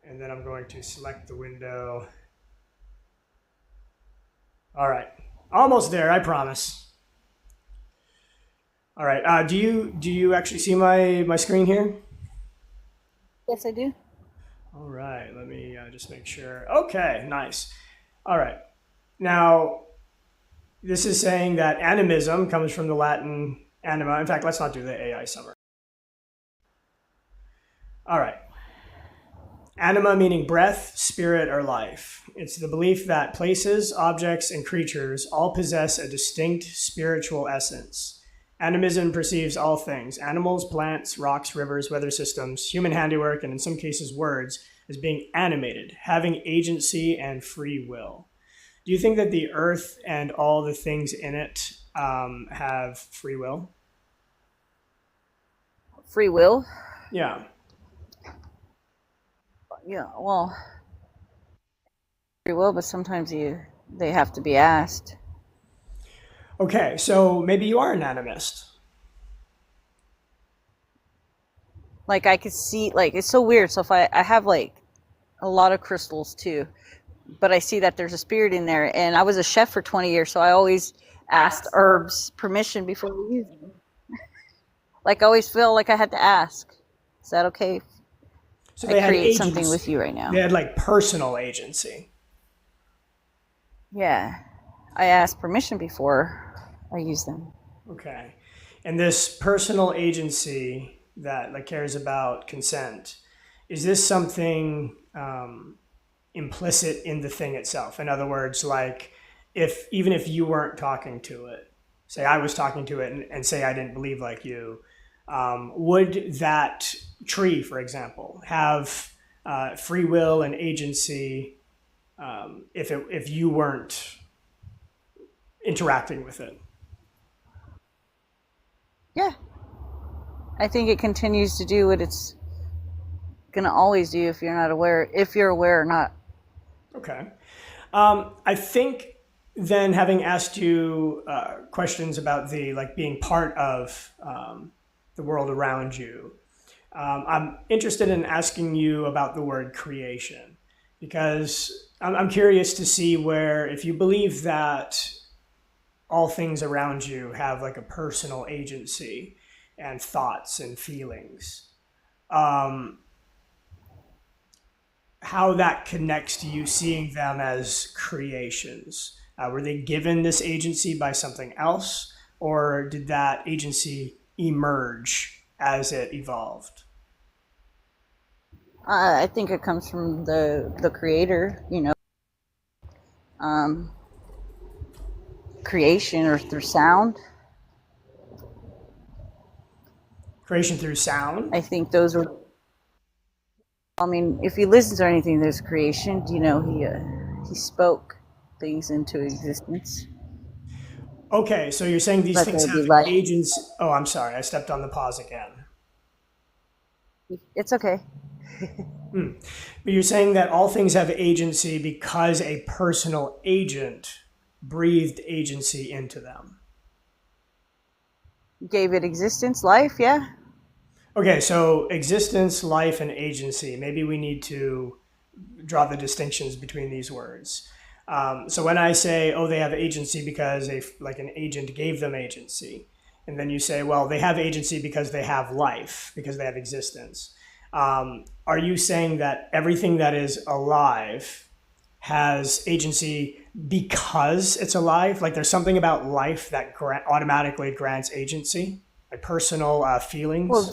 And then I'm going to select the window. All right, almost there, I promise. All right, do you actually see my screen here? Yes, I do. All right, let me just make sure. Okay, nice. All right, now this is saying that animism comes from the Latin anima. In fact, let's not do the AI summary. All right. Anima meaning breath, spirit, or life. It's the belief that places, objects, and creatures all possess a distinct spiritual essence. Animism perceives all things, animals, plants, rocks, rivers, weather systems, human handiwork, and in some cases words, as being animated, having agency and free will. Do you think that the earth and all the things in it have free will? Free will? Yeah. Yeah, well, free will, but sometimes they have to be asked. Okay, so maybe you are an animist. Like I could see, like it's so weird. So if I have like a lot of crystals too, but I see that there's a spirit in there, and I was a chef for 20 years, so I always asked herbs permission before we use them. Like I always feel like I had to ask. Is that okay? So they I had create agency. something with you right now. They had like personal agency. Yeah, I asked permission before I use them. Okay, and this personal agency that like cares about consent, is this something implicit in the thing itself? In other words, like if even if you weren't talking to it, say I was talking to it, and say I didn't believe like you, would that tree, for example, have free will and agency if you weren't interacting with it? Yeah, I think it continues to do what it's gonna always do if you're not aware, if you're aware or not. Okay. I think then, having asked you questions about the like being part of the world around you, I'm interested in asking you about the word creation, because I'm curious to see where, if you believe that all things around you have like a personal agency and thoughts and feelings, how that connects to you seeing them as creations. Were they given this agency by something else, or did that agency emerge as it evolved? I think it comes from the creator, creation or through sound. Creation through sound? I think those were. I mean, if you listen to anything, there's creation. He spoke things into existence. Okay, so you're saying these Let things there be have light. agents. Oh, I'm sorry, I stepped on the pause again. It's okay. But you're saying that all things have agency because a personal agent breathed agency into them. Gave it existence, life, yeah. Okay, so existence, life, and agency. Maybe we need to draw the distinctions between these words. So when I say, oh, they have agency because like an agent gave them agency, and then you say, well, they have agency because they have life, because they have existence. Are you saying that everything that is alive has agency because it's alive? Like there's something about life that automatically grants agency, like personal feelings? Well, the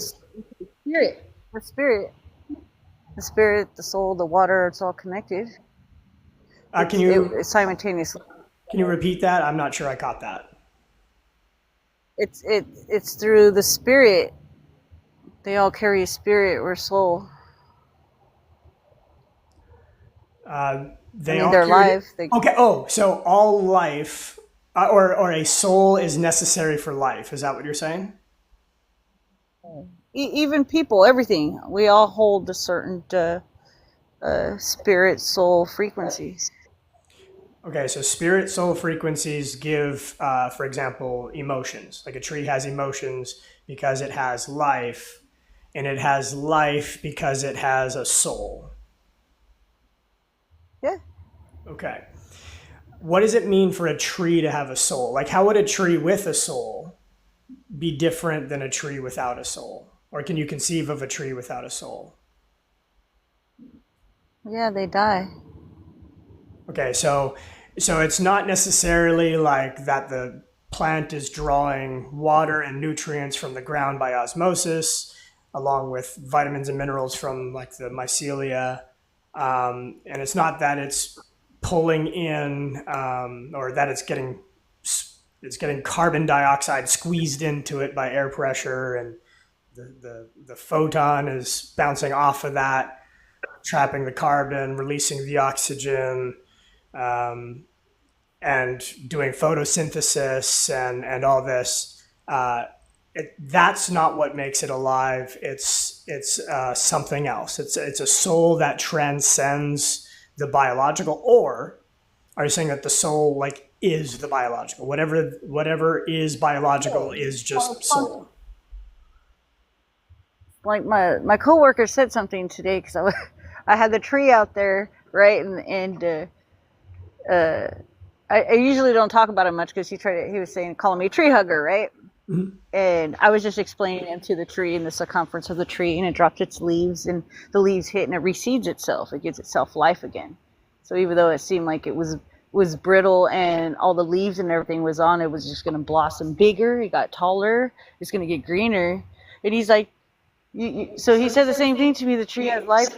spirit, the soul, the water, it's all connected. Can you It's simultaneously. can you repeat that? I'm not sure I caught that. It's through the spirit. They all carry a spirit or soul. They I mean, all they're carry. alive. Okay. Oh, so all life, or a soul is necessary for life. Is that what you're saying? Even people, everything. We all hold a certain spirit, soul frequencies. Okay, so spirit soul frequencies give, for example, emotions. Like a tree has emotions because it has life, and it has life because it has a soul. Yeah. Okay. What does it mean for a tree to have a soul? Like, how would a tree with a soul be different than a tree without a soul? Or can you conceive of a tree without a soul? Yeah, they die. Okay, so it's not necessarily like that the plant is drawing water and nutrients from the ground by osmosis, along with vitamins and minerals from like the mycelia, and it's not that it's pulling in or that it's getting carbon dioxide squeezed into it by air pressure, and the photon is bouncing off of that, trapping the carbon, releasing the oxygen, um, and doing photosynthesis and all this. That's not what makes it alive. It's something else. It's a soul that transcends the biological. Or are you saying that the soul like is the biological? Whatever is biological is just soul. Like my coworker said something today because I had the tree out there, right, and I usually don't talk about it much because he was calling me a tree hugger, right? Mm-hmm. And I was just explaining him to the tree and the circumference of the tree, and it dropped its leaves, and the leaves hit and it reseeds itself. It gives itself life again. So even though it seemed like it was brittle and all the leaves and everything was on, it was just going to blossom bigger. It got taller. It's going to get greener. And he's like, so he said the same thing to me. The tree has life.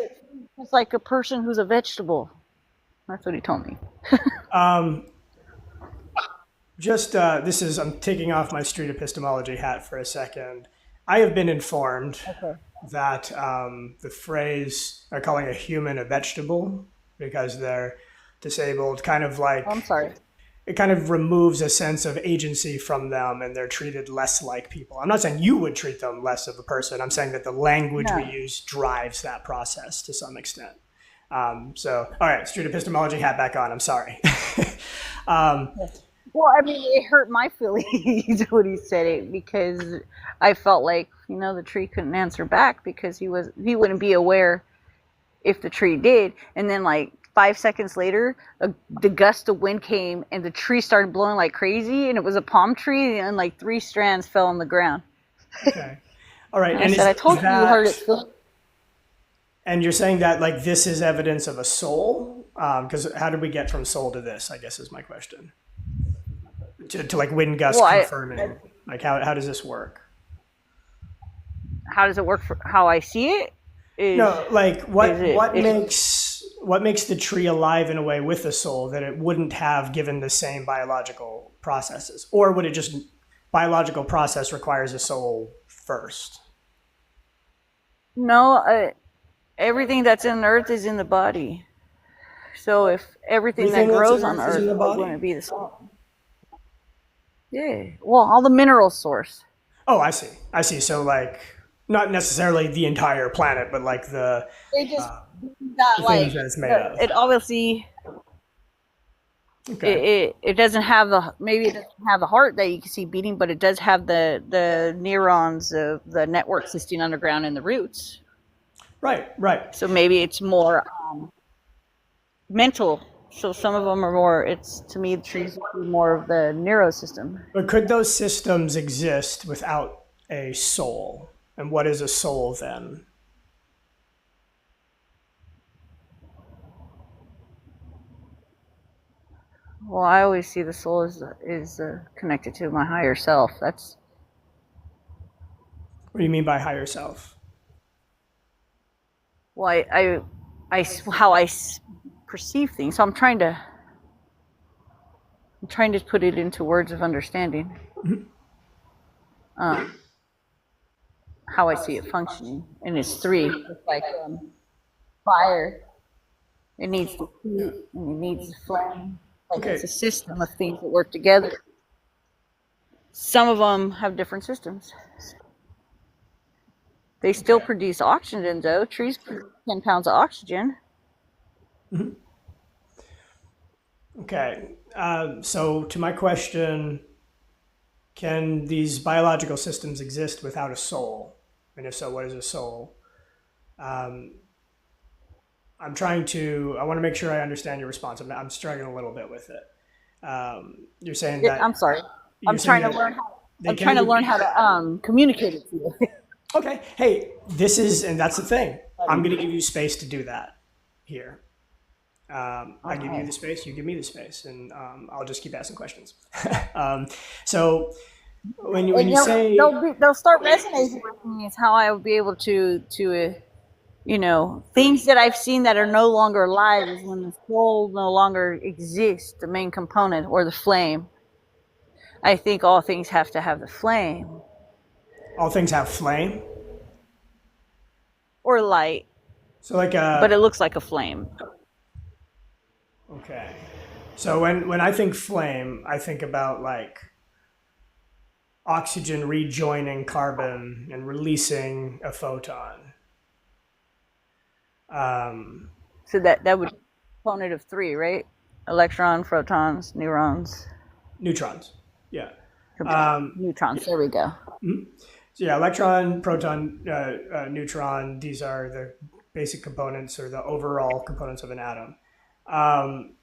It's like a person who's a vegetable. That's what he told me. I'm taking off my street epistemology hat for a second. I have been informed that the phrase they're calling a human a vegetable because they're disabled kind of like, I'm sorry. It kind of removes a sense of agency from them and they're treated less like people. I'm not saying you would treat them less of a person. I'm saying that the language we use drives that process to some extent. All right, street epistemology hat back on. I'm sorry. Well, I mean, it hurt my feelings when he said it because I felt like, the tree couldn't answer back because he wouldn't be aware if the tree did. And then like 5 seconds later, the gust of wind came and the tree started blowing like crazy, and it was a palm tree, and like 3 strands fell on the ground. Okay. All right. And I said, I told you heard it. And you're saying that like this is evidence of a soul? Because how did we get from soul to this, I guess is my question. To like wind gust confirming. Like how does this work? How does it work for how I see it? What makes the tree alive in a way with a soul that it wouldn't have given the same biological processes? Or would it just biological process requires a soul first? No, everything that's in Earth is in the body. So if everything that grows on Earth wouldn't be the soul. Yeah. Well, all the mineral source. Oh, I see. So like not necessarily the entire planet, but like the things that it's made of. It obviously it doesn't have it doesn't have the heart that you can see beating, but it does have the neurons of the network existing underground in the roots. Right. So maybe it's more mental. So some of them are more. To me, the trees would be more of the neuro system. But could those systems exist without a soul? And what is a soul then? Well, I always see the soul is connected to my higher self. That's. What do you mean by higher self? Well, how I perceive things. So I'm trying to put it into words of understanding. How I see it functioning, and it's three. It's like fire. It needs the heat, and it needs the flame. Like Okay. it's a system of things that work together. Some of them have different systems. They still produce oxygen, though. Trees produce 10 pounds of oxygen. Okay. So to my question, can these biological systems exist without a soul? And if so, what is a soul? I want to make sure I understand your response. I'm struggling a little bit with it. You're saying that. I'm sorry. you're I'm saying trying to that learn how. they I'm can trying to be- learn how to communicate it to you. Okay. Hey, and that's the thing. I'm going to give you space to do that here. I give you the space, you give me the space, and I'll just keep asking questions. So when you say they'll start resonating with me. Is how I will be able to things that I've seen that are no longer alive is when the soul no longer exists, the main component or the flame. I think all things have to have the flame all things have flame, or light, so like but it looks like a flame. okay. So when I think flame, I think about like oxygen rejoining carbon and releasing a photon. So that would be a component of three, right? Electron, protons, neurons, Neutrons. Yeah. neutrons. There we go. So yeah, electron, proton, neutron. These are the basic components or the overall components of an atom. I'm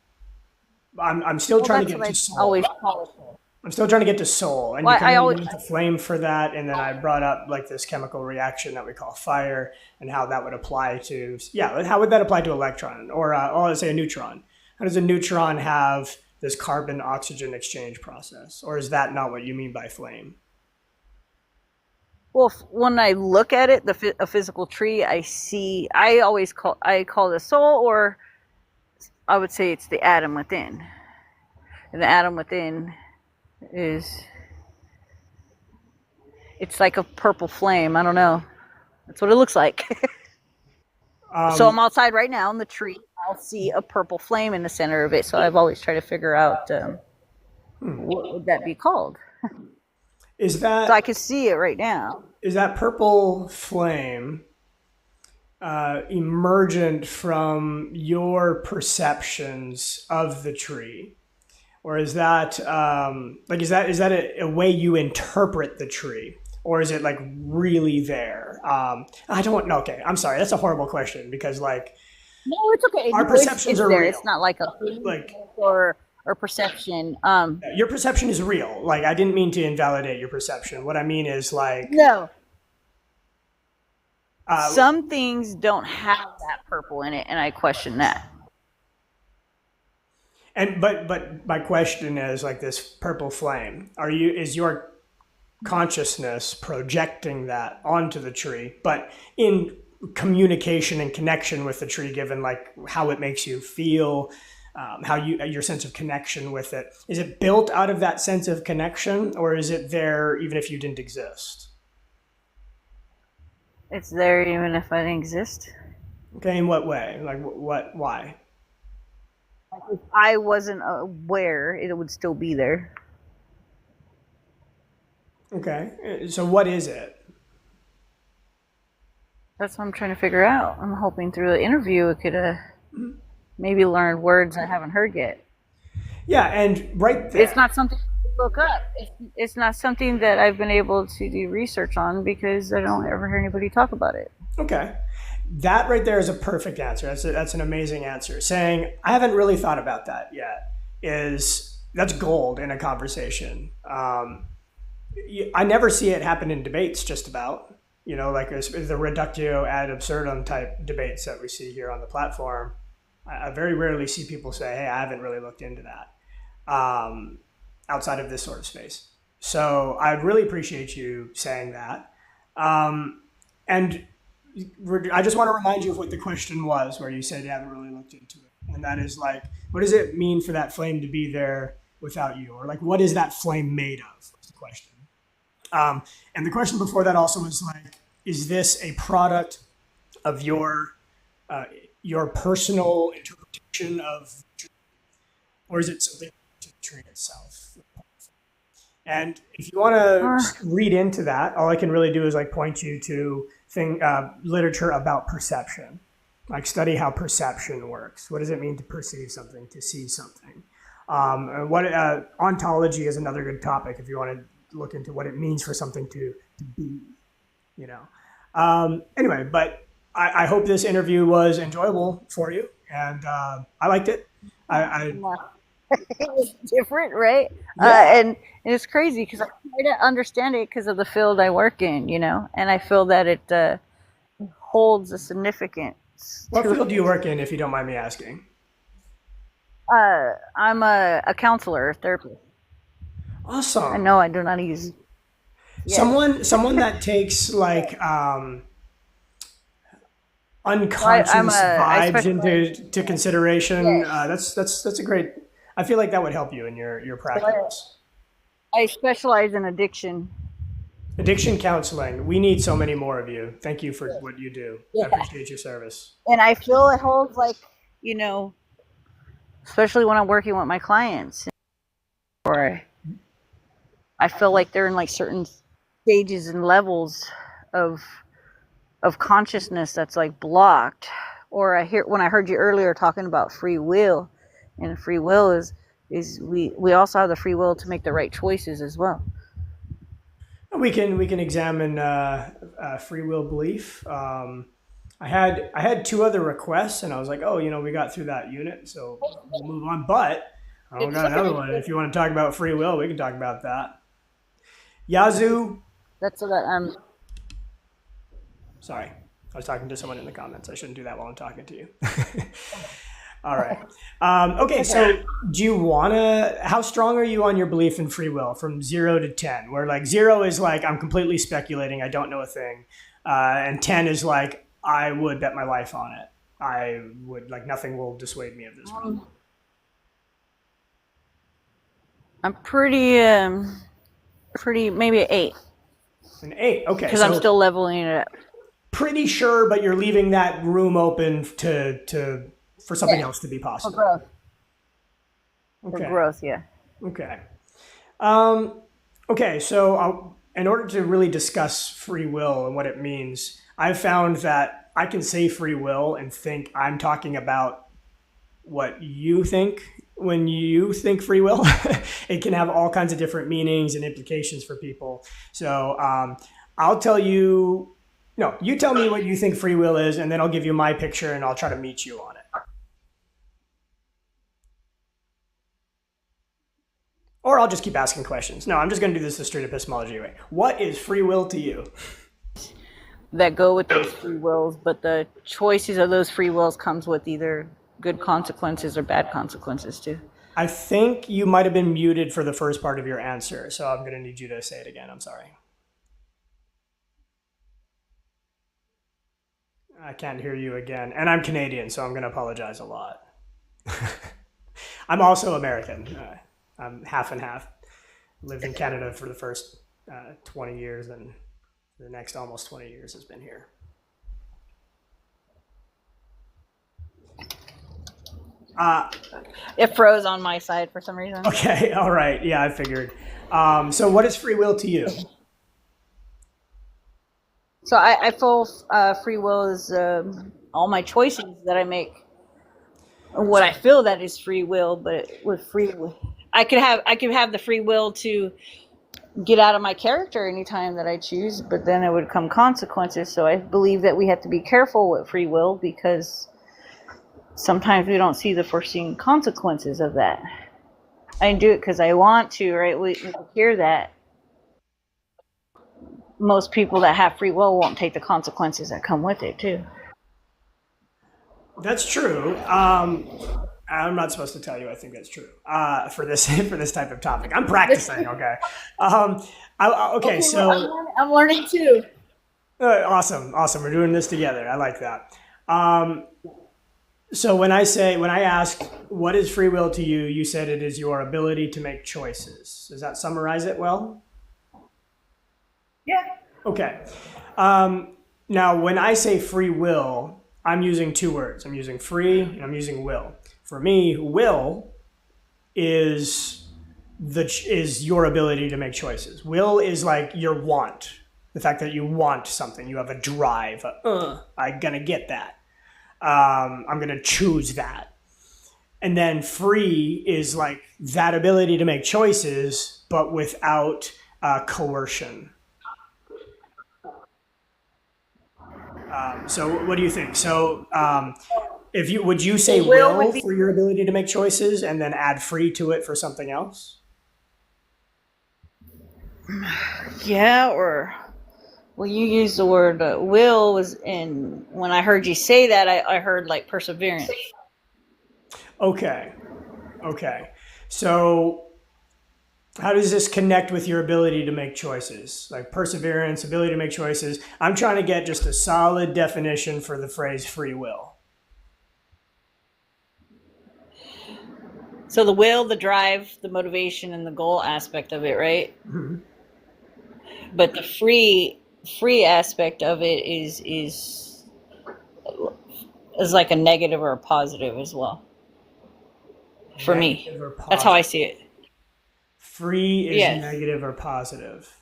still trying to get to soul. Always call it. I'm still trying to get to soul, and Well, you I can always- use the flame for that. And then I brought up like this chemical reaction that we call fire, and how that would apply to how would that apply to electron or let's say a neutron? How does a neutron have this carbon oxygen exchange process, or is that not what you mean by flame? Well, when I look at it, a physical tree, I call the soul, or I would say it's the atom within. And the atom within it's like a purple flame. I don't know. That's what it looks like. So I'm outside right now in the tree. I'll see a purple flame in the center of it. So I've always tried to figure out what would that be called. Is that So I can see it right now. is that purple flame emergent from your perceptions of the tree, or is that is that a way you interpret the tree, or is it like really there? I don't know. Okay, I'm sorry. That's a horrible question because like No, it's okay. Our perceptions it's are there. real. It's not like a Like- or perception. your perception is real. Like I didn't mean to invalidate your perception. What I mean is like No. uh, Some things don't have that purple in it, and I question that. and but my question is like this purple flame. Is your consciousness projecting that onto the tree, but in communication and connection with the tree, given like how it makes you feel, how your sense of connection with it, is it built out of that sense of connection, or is it there even if you didn't exist? It's there even if I didn't exist. Okay, in what way? Like why? Like if I wasn't aware, it would still be there. Okay, so what is it? That's what I'm trying to figure out. I'm hoping through the interview it could maybe learn words I haven't heard yet. Yeah, and right there. It's not something to look up. It's not something that I've been able to do research on because I don't ever hear anybody talk about it. Okay. That right there is a perfect answer. That's an amazing answer. Saying, I haven't really thought about that yet, that's gold in a conversation. I never see it happen in debates just about, like the reductio ad absurdum type debates that we see here on the platform. I very rarely see people say, hey, I haven't really looked into that outside of this sort of space. So I really appreciate you saying that. And I just want to remind you of what the question was, where you said you haven't really looked into it. And that is like, what does it mean for that flame to be there without you? Or like, what is that flame made of? Was the question. And the question before that also was like, is this a product of your personal interpretation of truth, or is it something to the tree itself? And if you want to read into that, all I can really do is like point you to literature about perception. Like study how perception works. What does it mean to perceive something, to see something? Ontology is another good topic if you want to look into what it means for something to be, you know. Anyway, but I hope this interview was enjoyable for you, and I liked it. It was different, right? Yeah. And it's crazy because I try to understand it because of the field I work in, you know, and I feel that it holds a significance. What field do you work in, if you don't mind me asking? I'm a counselor, therapist. Awesome. I know I do not use. Yeah. Someone that takes like unconscious vibes into consideration. Yes. That's a great. I feel like that would help you in your practice. I specialize in addiction. Addiction counseling. We need so many more of you. Thank you for what you do. I appreciate your service. And I feel it holds like, you know, especially when I'm working with my clients, or I feel like they're in like certain stages and levels of consciousness that's like blocked. Or when I heard you earlier talking about free will, and free will is we also have the free will to make the right choices as well. We can examine free will belief. I had two other requests, and I was like, oh, you know, we got through that unit, so we'll move on. But I got another one. If you want to talk about free will, we can talk about that. Yazoo. That's what I'm. Sorry, I was talking to someone in the comments. I shouldn't do that while I'm talking to you. All right. Okay, so do you want to, how strong are you on your belief in free will from 0 to 10? Where like 0 is like, I'm completely speculating, I don't know a thing. And 10 is like, I would bet my life on it. I would, like, nothing will dissuade me of this one. I'm pretty, maybe an 8. An 8, okay. Because I'm still leveling it up. Pretty sure, but you're leaving that room open for something else to be possible. For growth. Okay. For growth, yeah. Okay. Okay, so in order to really discuss free will and what it means, I've found that I can say free will and think I'm talking about what you think when you think free will. It can have all kinds of different meanings and implications for people. So I'll tell you, no, you tell me what you think free will is, and then I'll give you my picture and I'll try to meet you on it. Or I'll just keep asking questions. No, I'm just going to do this the straight epistemology way. What is free will to you? That go with those free wills, but the choices of those free wills comes with either good consequences or bad consequences too. I think you might have been muted for the first part of your answer, so I'm going to need you to say it again. I'm sorry. I can't hear you again. And I'm Canadian, so I'm going to apologize a lot. I'm also American. I'm half and half. Lived in Canada for the first 20 years, and the next almost 20 years has been here. It froze on my side for some reason. Okay, all right. Yeah, I figured. So what is free will to you? So I feel free will is all my choices that I make. What I feel that is free will, but with free will, I could have the free will to get out of my character anytime that I choose, but then it would come consequences. So I believe that we have to be careful with free will because sometimes we don't see the foreseen consequences of that. I do it because I want to, right? We hear that. Most people that have free will won't take the consequences that come with it too. That's true. I'm not supposed to tell you I think that's true for this type of topic. I'm practicing, okay? Okay, so I'm learning too. Awesome. We're doing this together. I like that. So when I asked what is free will to you, you said it is your ability to make choices. Does that summarize it well? Yeah. Okay. Now, when I say free will, I'm using two words. I'm using free and I'm using will. For me, will is is your ability to make choices. Will is like your want, the fact that you want something. You have a drive. I'm gonna get that. I'm gonna choose that. And then free is like that ability to make choices, but without coercion. So what do you think? So if you would you say Will would will be for your ability to make choices and then add free to it for something else? yeah, or well, you used the word will was in when I heard you say that I heard like perseverance. Okay. Okay. So how does this connect with your ability to make choices? Like perseverance, ability to make choices. I'm trying to get just a solid definition for the phrase free will. So the will, the drive, the motivation, and the goal aspect of it, right? Mhm. But the free aspect of it is like a negative or a positive as well for me. Negative or That's how I positive? see it. Free is Yes. negative or positive.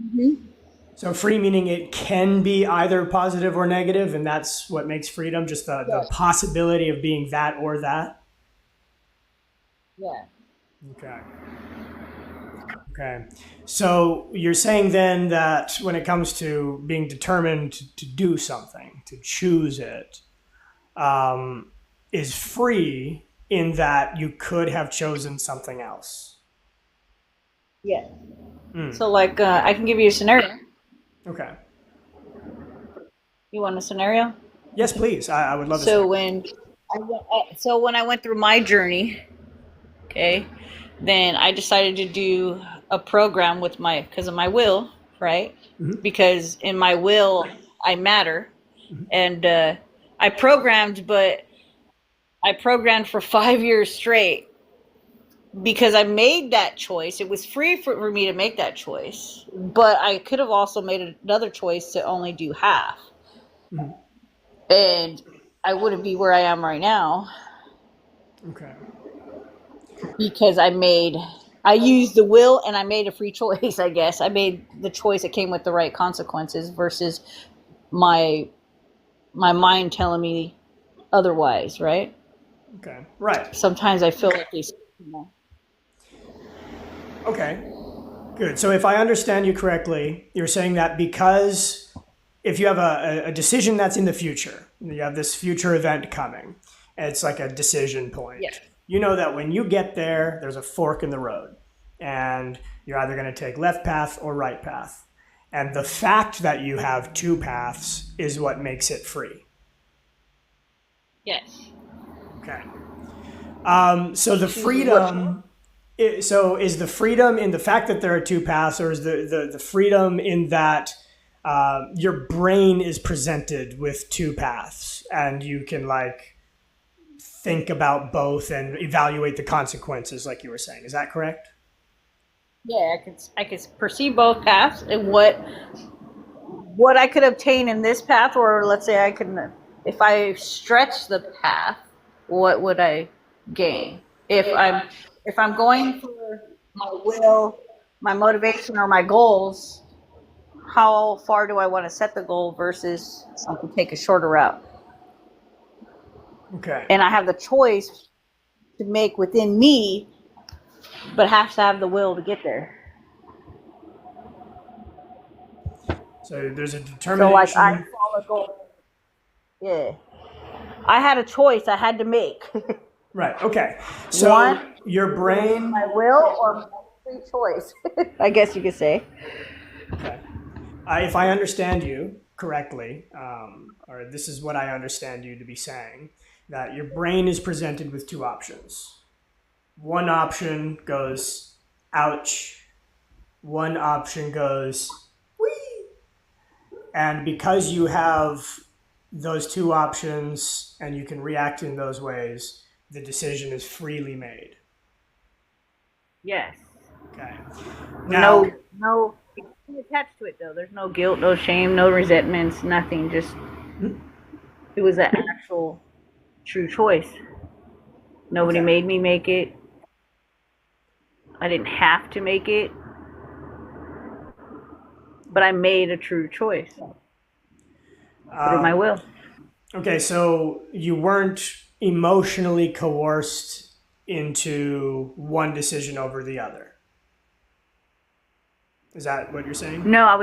Mm-hmm. So free meaning it can be either positive or negative, and that's what makes freedom, just the Yes. possibility of being that or that. Yeah. Okay. Okay. So you're saying then that when it comes to being determined to do something, to choose it, um, is free in that you could have chosen something else. Yeah. Mm. So like I can give you a scenario. Okay. You want a scenario? Yes, please. I would love a So scenario. when I went through my journey, okay, then I decided to do a program with my because of my will, right? Mhm. Because in my will I matter, Mhm. and I programmed, but I programmed for 5 years straight because I made that choice. It was free for me to make that choice, but I could have also made another choice to only do half, Mhm. and I wouldn't be where I am right now Okay. because I used the will and I made a free choice. I guess I made the choice that came with the right consequences versus my my mind telling me otherwise. Right? Okay. Right. Sometimes I feel like these. You know, Okay. Good. So if I understand you correctly, you're saying that because if you have a decision that's in the future, you have this future event coming, and it's like a decision point. yeah. You know that when you get there, there's a fork in the road, and you're either going to take left path or right path. And the fact that you have two paths is what makes it free. Yes. Okay. So the Chooses what. freedom. So is the freedom in the fact that there are two paths, or is the freedom in that your brain is presented with two paths and you can like think about both and evaluate the consequences, like you were saying? Is that correct? Yeah, I could perceive both paths and what I could obtain in this path, or let's say I can, if I stretch the path, what would I gain? If I'm going for my will, my motivation, or my goals, how far do I want to set the goal versus I can take a shorter route? Okay. And I have the choice to make within me, but have to have the will to get there. So there's a So like I determination. saw a goal. Yeah. I had a choice I had to make. Right. Okay. So One, your my brain. will or my free choice. I guess you could say. Okay. If I understand you correctly, or this is what I understand you to be saying, that your brain is presented with two options. One option goes, ouch. One option goes, wee. And because you have those two options and you can react in those ways, the decision is freely made. Yes. Okay. Now, No attached to it though. There's no guilt, no shame, no resentments, nothing. Just it was an actual true choice. Nobody made me make it. I didn't have to make it. But I made a true choice through my will. Okay, so you weren't emotionally coerced into one decision over the other. Is that what you're saying? No, I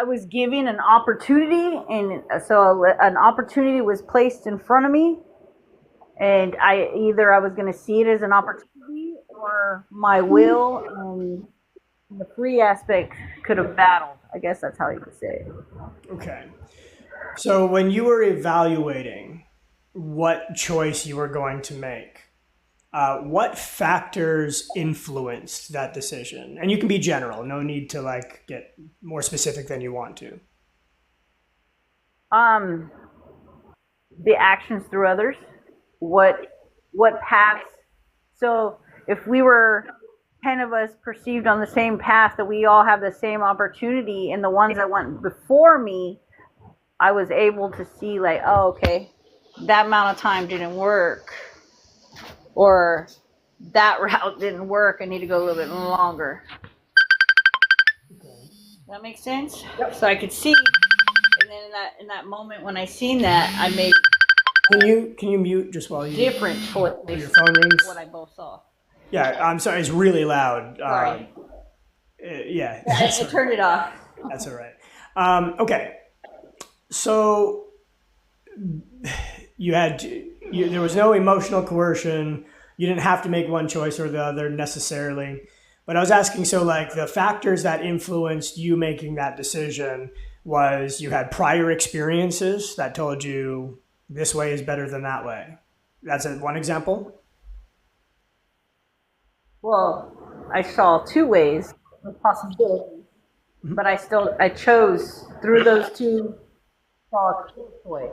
was given an opportunity, and so an opportunity was placed in front of me, and I was going to see it as an opportunity, or my will and the free aspect could have battled. I guess that's how you could say it. Okay. So when you were evaluating what choice you were going to make, what factors influenced that decision? And you can be general. No need to like get more specific than you want to. The actions through others. What paths? So if we were 10 of us perceived on the same path, that we all have the same opportunity, and the ones that went before me, I was able to see like, oh, okay, that amount of time didn't work, or that route didn't work. I need to go a little bit longer. That makes sense? Yep. So I could see, and then in that moment when I seen that, I made Can you mute just while you different choices. Your phone rings. What I both saw. Yeah, I'm sorry. It's really loud. Sorry. Yeah. I turned it off. That's all right. Okay. So there was no emotional coercion. You didn't have to make one choice or the other necessarily. But I was asking, so like the factors that influenced you making that decision was you had prior experiences that told you this way is better than that way. That's one example? Well, I saw two ways of possibilities, but I chose through those two, saw a choice.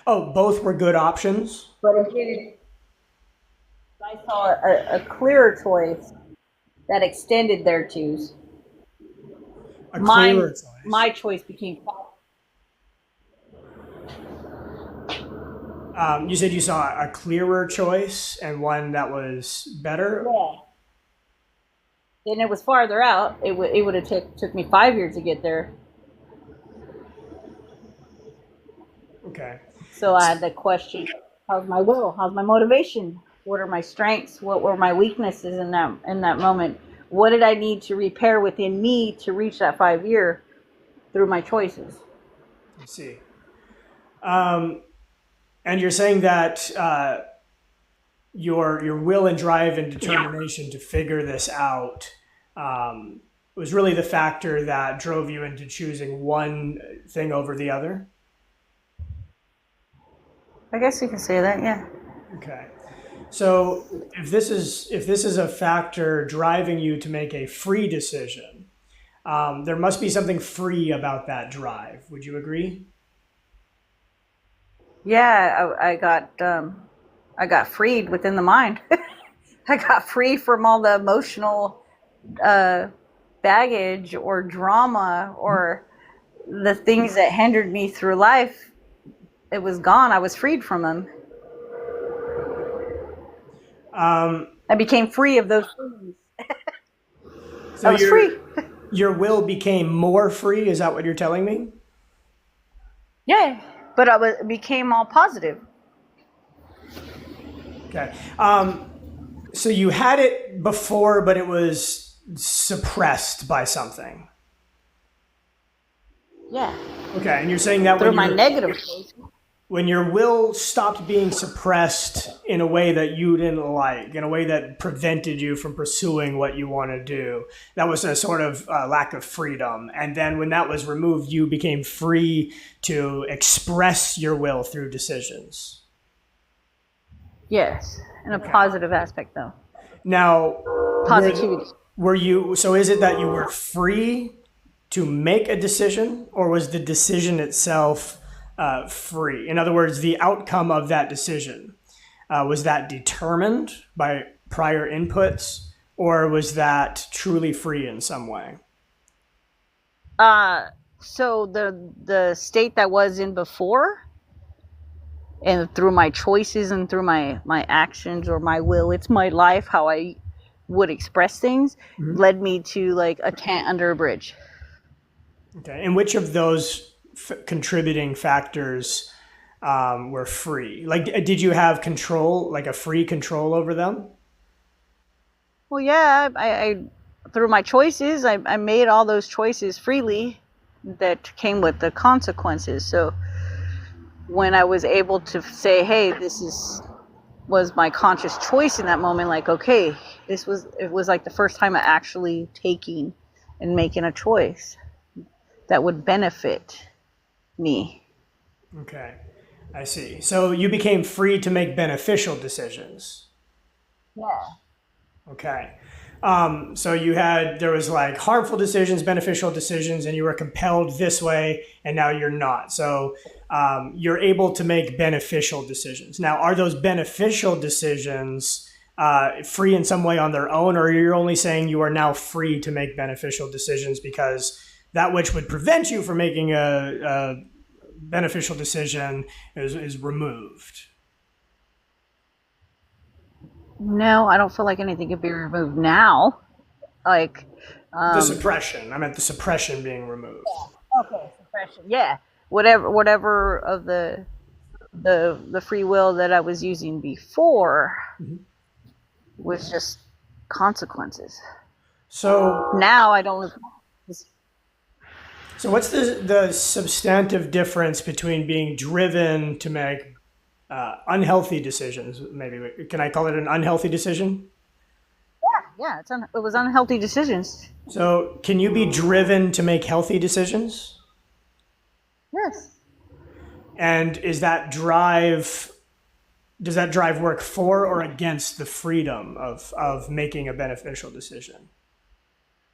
Oh, both were good options? But I saw a clearer choice that extended their twos. A clearer choice. My choice became you said you saw a clearer choice and one that was better? Yeah. And it was farther out. It would have took me 5 years to get there. Okay. So I had the question, how's my will? How's my motivation? What are my strengths? What were my weaknesses in that moment? What did I need to repair within me to reach that 5 year through my choices? I see. And you're saying that your will and drive and determination to figure this out was really the factor that drove you into choosing one thing over the other? I guess you can say that, yeah. Okay. So if this is a factor driving you to make a free decision, there must be something free about that drive. Would you agree? Yeah, I got freed within the mind. I got free from all the emotional baggage or drama or the things that hindered me through life. It was gone. I was freed from them. I became free of those things. So I was free. Your will became more free? Is that what you're telling me? Yeah, but became all positive. Okay. So you had it before, but it was suppressed by something. Yeah. Okay, and you're saying that through my negative choices. When your will stopped being suppressed in a way that you didn't like, in a way that prevented you from pursuing what you want to do, that was a sort of lack of freedom. And then when that was removed, you became free to express your will through decisions. Yes, in a positive aspect, though. Now, positivity. So is it that you were free to make a decision, or was the decision itself free? In other words, the outcome of that decision, was that determined by prior inputs, or was that truly free in some way? So the state that was in before, and through my choices and through my actions or my will, it's my life, how I would express things, led me to like a tent under a bridge. Okay. And which of those contributing factors were free? Like, did you have control, like a free control over them? Well, yeah, I through my choices, I made all those choices freely that came with the consequences. So when I was able to say, hey, was my conscious choice in that moment, like, okay, it was like the first time I actually taking and making a choice that would benefit me. Okay, I see. So you became free to make beneficial decisions. Yeah. Okay. So there was like harmful decisions, beneficial decisions, and you were compelled this way, and now you're not. So you're able to make beneficial decisions. Now, are those beneficial decisions free in some way on their own, or you're only saying you are now free to make beneficial decisions because that which would prevent you from making a beneficial decision is removed? No, I don't feel like anything could be removed now. Like the suppression. I meant the suppression being removed. Okay, suppression. Yeah, whatever of the free will that I was using before was just consequences. So now I don't. So what's the substantive difference between being driven to make unhealthy decisions? Maybe can I call it an unhealthy decision? Yeah, it was unhealthy decisions. So can you be driven to make healthy decisions? Yes. And does that drive work for or against the freedom of making a beneficial decision?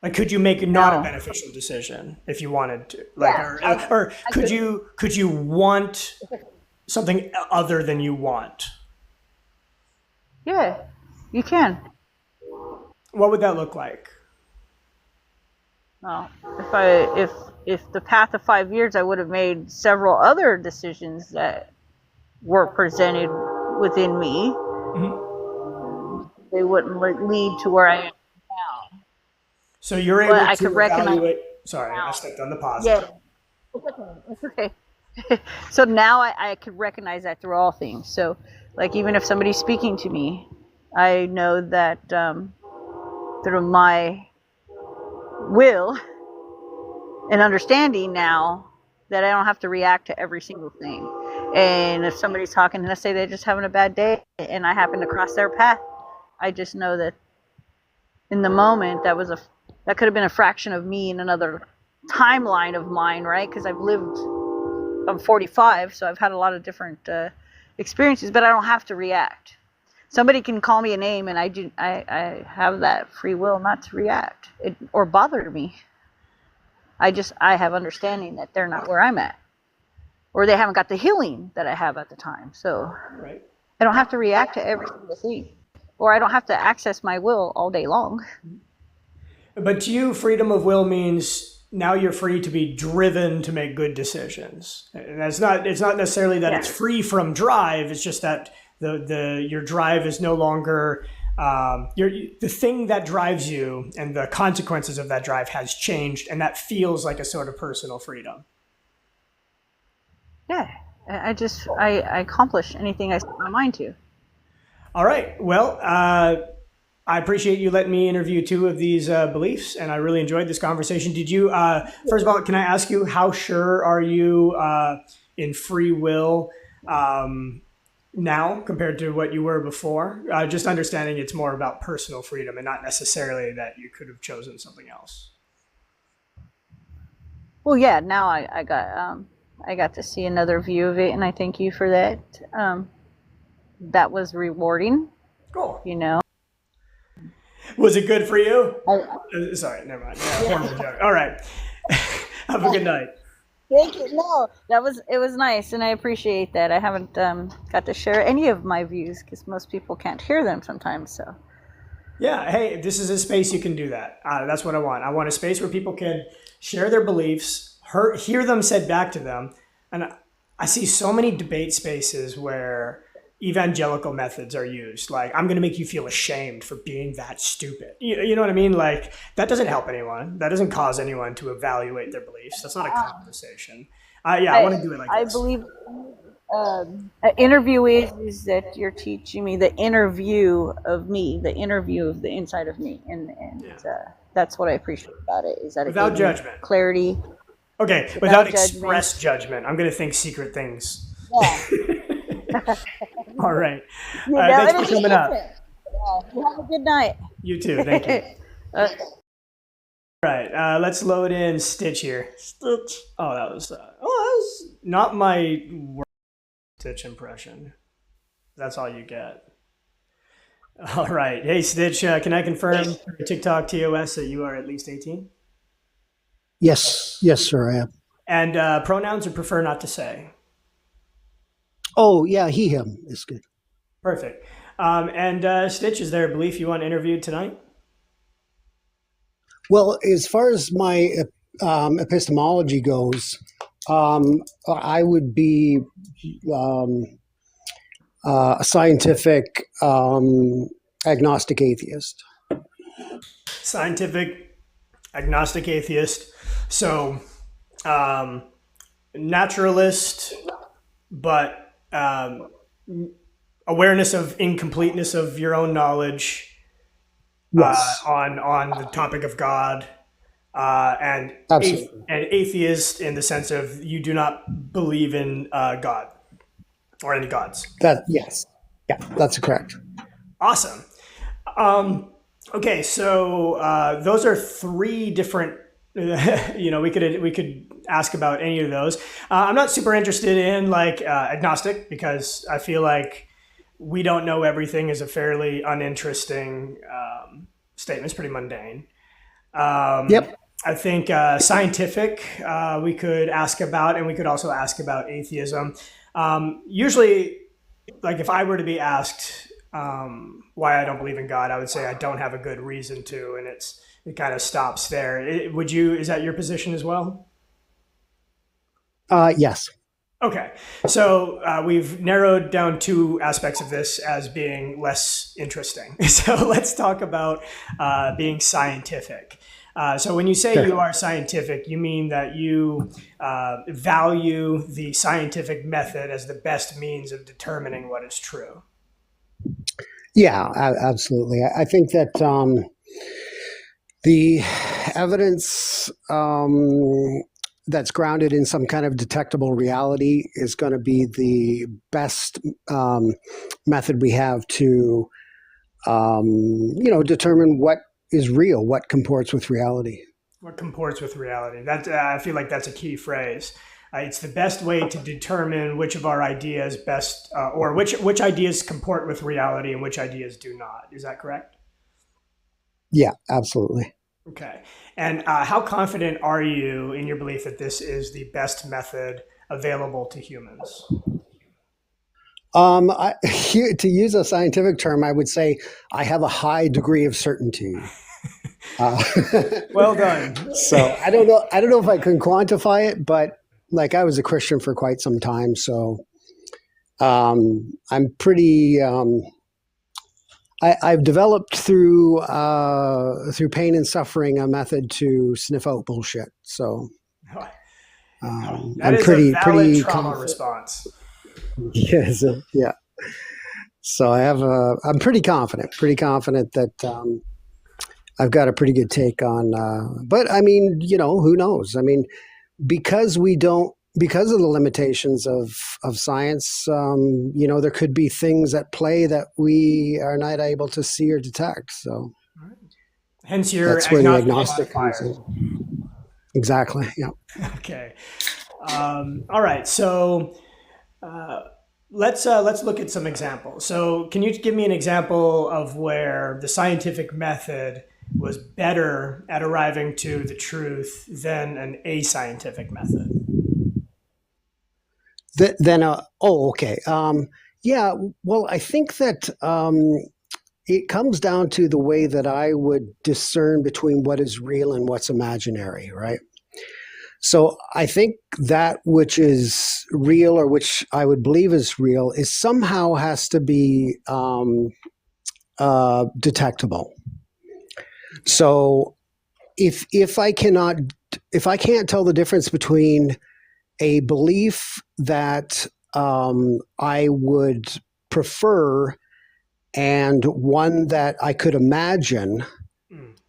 Like, could you make not a beneficial decision if you wanted to? Like, or could you want something other than you want? Yeah, you can. What would that look like? Well, if the path of 5 years, I would have made several other decisions that were presented within me. They wouldn't lead to where I am now. So you're able to evaluate. Sorry, I stepped on the pause. Yeah, it's okay. So now I could recognize that through all things. So, like, even if somebody's speaking to me, I know that through my will and understanding now that I don't have to react to every single thing. And if somebody's talking, let's say they're just having a bad day and I happen to cross their path, I just know that in the moment that could have been a fraction of me in another timeline of mine, right? Because I'm 45, so I've had a lot of different experiences, but I don't have to react. Somebody can call me a name, and I have that free will not to react or bother me. I have understanding that they're not where I'm at, or they haven't got the healing that I have at the time. So right. I don't have to react to every single thing, or I don't have to access my will all day long. But to you, freedom of will means now you're free to be driven to make good decisions. And it's not necessarily that it's free from drive. It's just that your drive is no longer the thing that drives you, and the consequences of that drive has changed, and that feels like a sort of personal freedom. Yeah, I accomplish anything I set my mind to. All right. Well, I appreciate you letting me interview two of these beliefs, and I really enjoyed this conversation. Did you, first of all, can I ask you, how sure are you in free will now compared to what you were before? Just understanding it's more about personal freedom and not necessarily that you could have chosen something else. Well, yeah, now I got to see another view of it, and I thank you for that. That was rewarding. Cool. You know. Was it good for you? Sorry, never mind. Yeah, horrible joke. All right. Have a good night. Thank you. No, it was nice, and I appreciate that. I haven't got to share any of my views because most people can't hear them sometimes. So Yeah, hey, this is a space you can do that. That's what I want. I want a space where people can share their beliefs, hear them said back to them. And I see so many debate spaces where evangelical methods are used. Like, I'm going to make you feel ashamed for being that stupid. You know what I mean? Like, that doesn't help anyone. That doesn't cause anyone to evaluate their beliefs. That's not a conversation. Yeah, I want to do it like I this. believe interview is that you're teaching me the inner view of me, the interview of the inside of me, and that's what I appreciate about it. Is that Without it gave me judgment. clarity. Okay, without express judgment. I'm going to think secret things. Yeah. All right. Yeah, Thanks for coming up. You have a good night. You too. Thank you. All right. Let's load in Stitch here. Stitch. Oh, that was not my worst Stitch impression. That's all you get. All right. Hey, Stitch, can I confirm through TikTok TOS that you are at least 18? Yes, sir, I am. And pronouns or prefer not to say? Oh, yeah, he, him is good. Perfect. And Stitch, is there a belief you want interviewed tonight? Well, as far as my epistemology goes, I would be a scientific agnostic atheist. Scientific agnostic atheist. So, naturalist, but awareness of incompleteness of your own knowledge. Yes. On the topic of God, and atheist in the sense of you do not believe in God or any gods. Yes, yeah, that's correct. Awesome. Okay, so those are three different. We could ask about any of those. I'm not super interested in like agnostic because I feel like we don't know everything is a fairly uninteresting statement. It's pretty mundane. Yep. I think scientific we could ask about, and we could also ask about atheism. Usually, like if I were to be asked why I don't believe in God, I would say I don't have a good reason to, and it kind of stops there. Is that your position as well? Yes. Okay, so we've narrowed down two aspects of this as being less interesting. So let's talk about being scientific. So when you say Sure. you are scientific, you mean that you value the scientific method as the best means of determining what is true. Yeah, absolutely. I think that the evidence that's grounded in some kind of detectable reality is going to be the best method we have to, determine what is real, what comports with reality. What comports with reality? That I feel like that's a key phrase. It's the best way to determine which of our ideas best, or which ideas comport with reality and which ideas do not. Is that correct? Yeah, absolutely. Okay. And how confident are you in your belief that this is the best method available to humans? To use a scientific term, I would say I have a high degree of certainty. Well done. So I don't know if I can quantify it, but like I was a Christian for quite some time, so I'm pretty. I've developed through pain and suffering a method to sniff out bullshit. So That I'm is pretty a valid pretty trauma response. Yes, yeah. So I'm pretty confident that I've got a pretty good take on. But I mean, who knows? I mean, because of the limitations of science, there could be things at play that we are not able to see or detect. So hence your that's where the agnostic comes in. Exactly. Yeah. Okay. All right. So let's look at some examples. So can you give me an example of where the scientific method was better at arriving to the truth than an ascientific method? Then, okay. Yeah, well, I think that it comes down to the way that I would discern between what is real and what's imaginary, right? So I think that which is real, or which I would believe is real, is somehow has to be detectable. So if I can't tell the difference between a belief that I would prefer and one that I could imagine,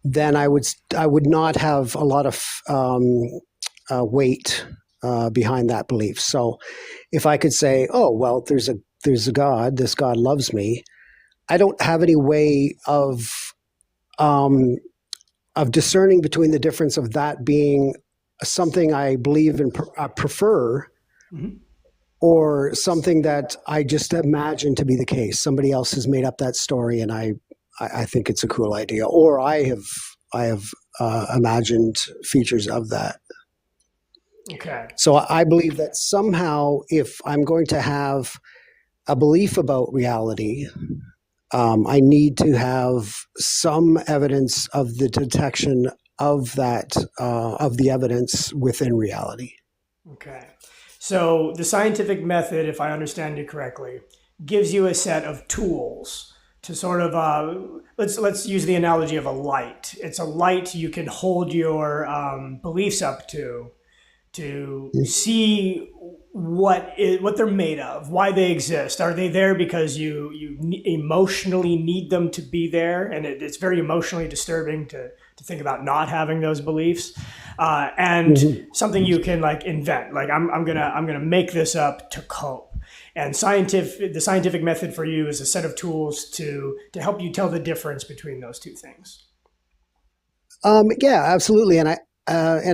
then I would not have a lot of weight behind that belief. So if I could say, oh, well, there's a God, this God loves me, I don't have any way of discerning between the difference of that being something I believe and prefer, mm-hmm. or something that I just imagine to be the case. Somebody else has made up that story, and I think it's a cool idea, or I have imagined features of that. Okay. So I believe that somehow, if I'm going to have a belief about reality, I need to have some evidence of the detection of that, of the evidence within reality. Okay. So the scientific method, if I understand you correctly, gives you a set of tools to sort of, let's use the analogy of a light. It's a light you can hold your beliefs up to see what they're made of, why they exist. Are they there because you emotionally need them to be there, and it's very emotionally disturbing to think about not having those beliefs, and mm-hmm. something you can like invent, like I'm gonna make this up to cope. And the scientific method for you is a set of tools to help you tell the difference between those two things. Yeah, absolutely, and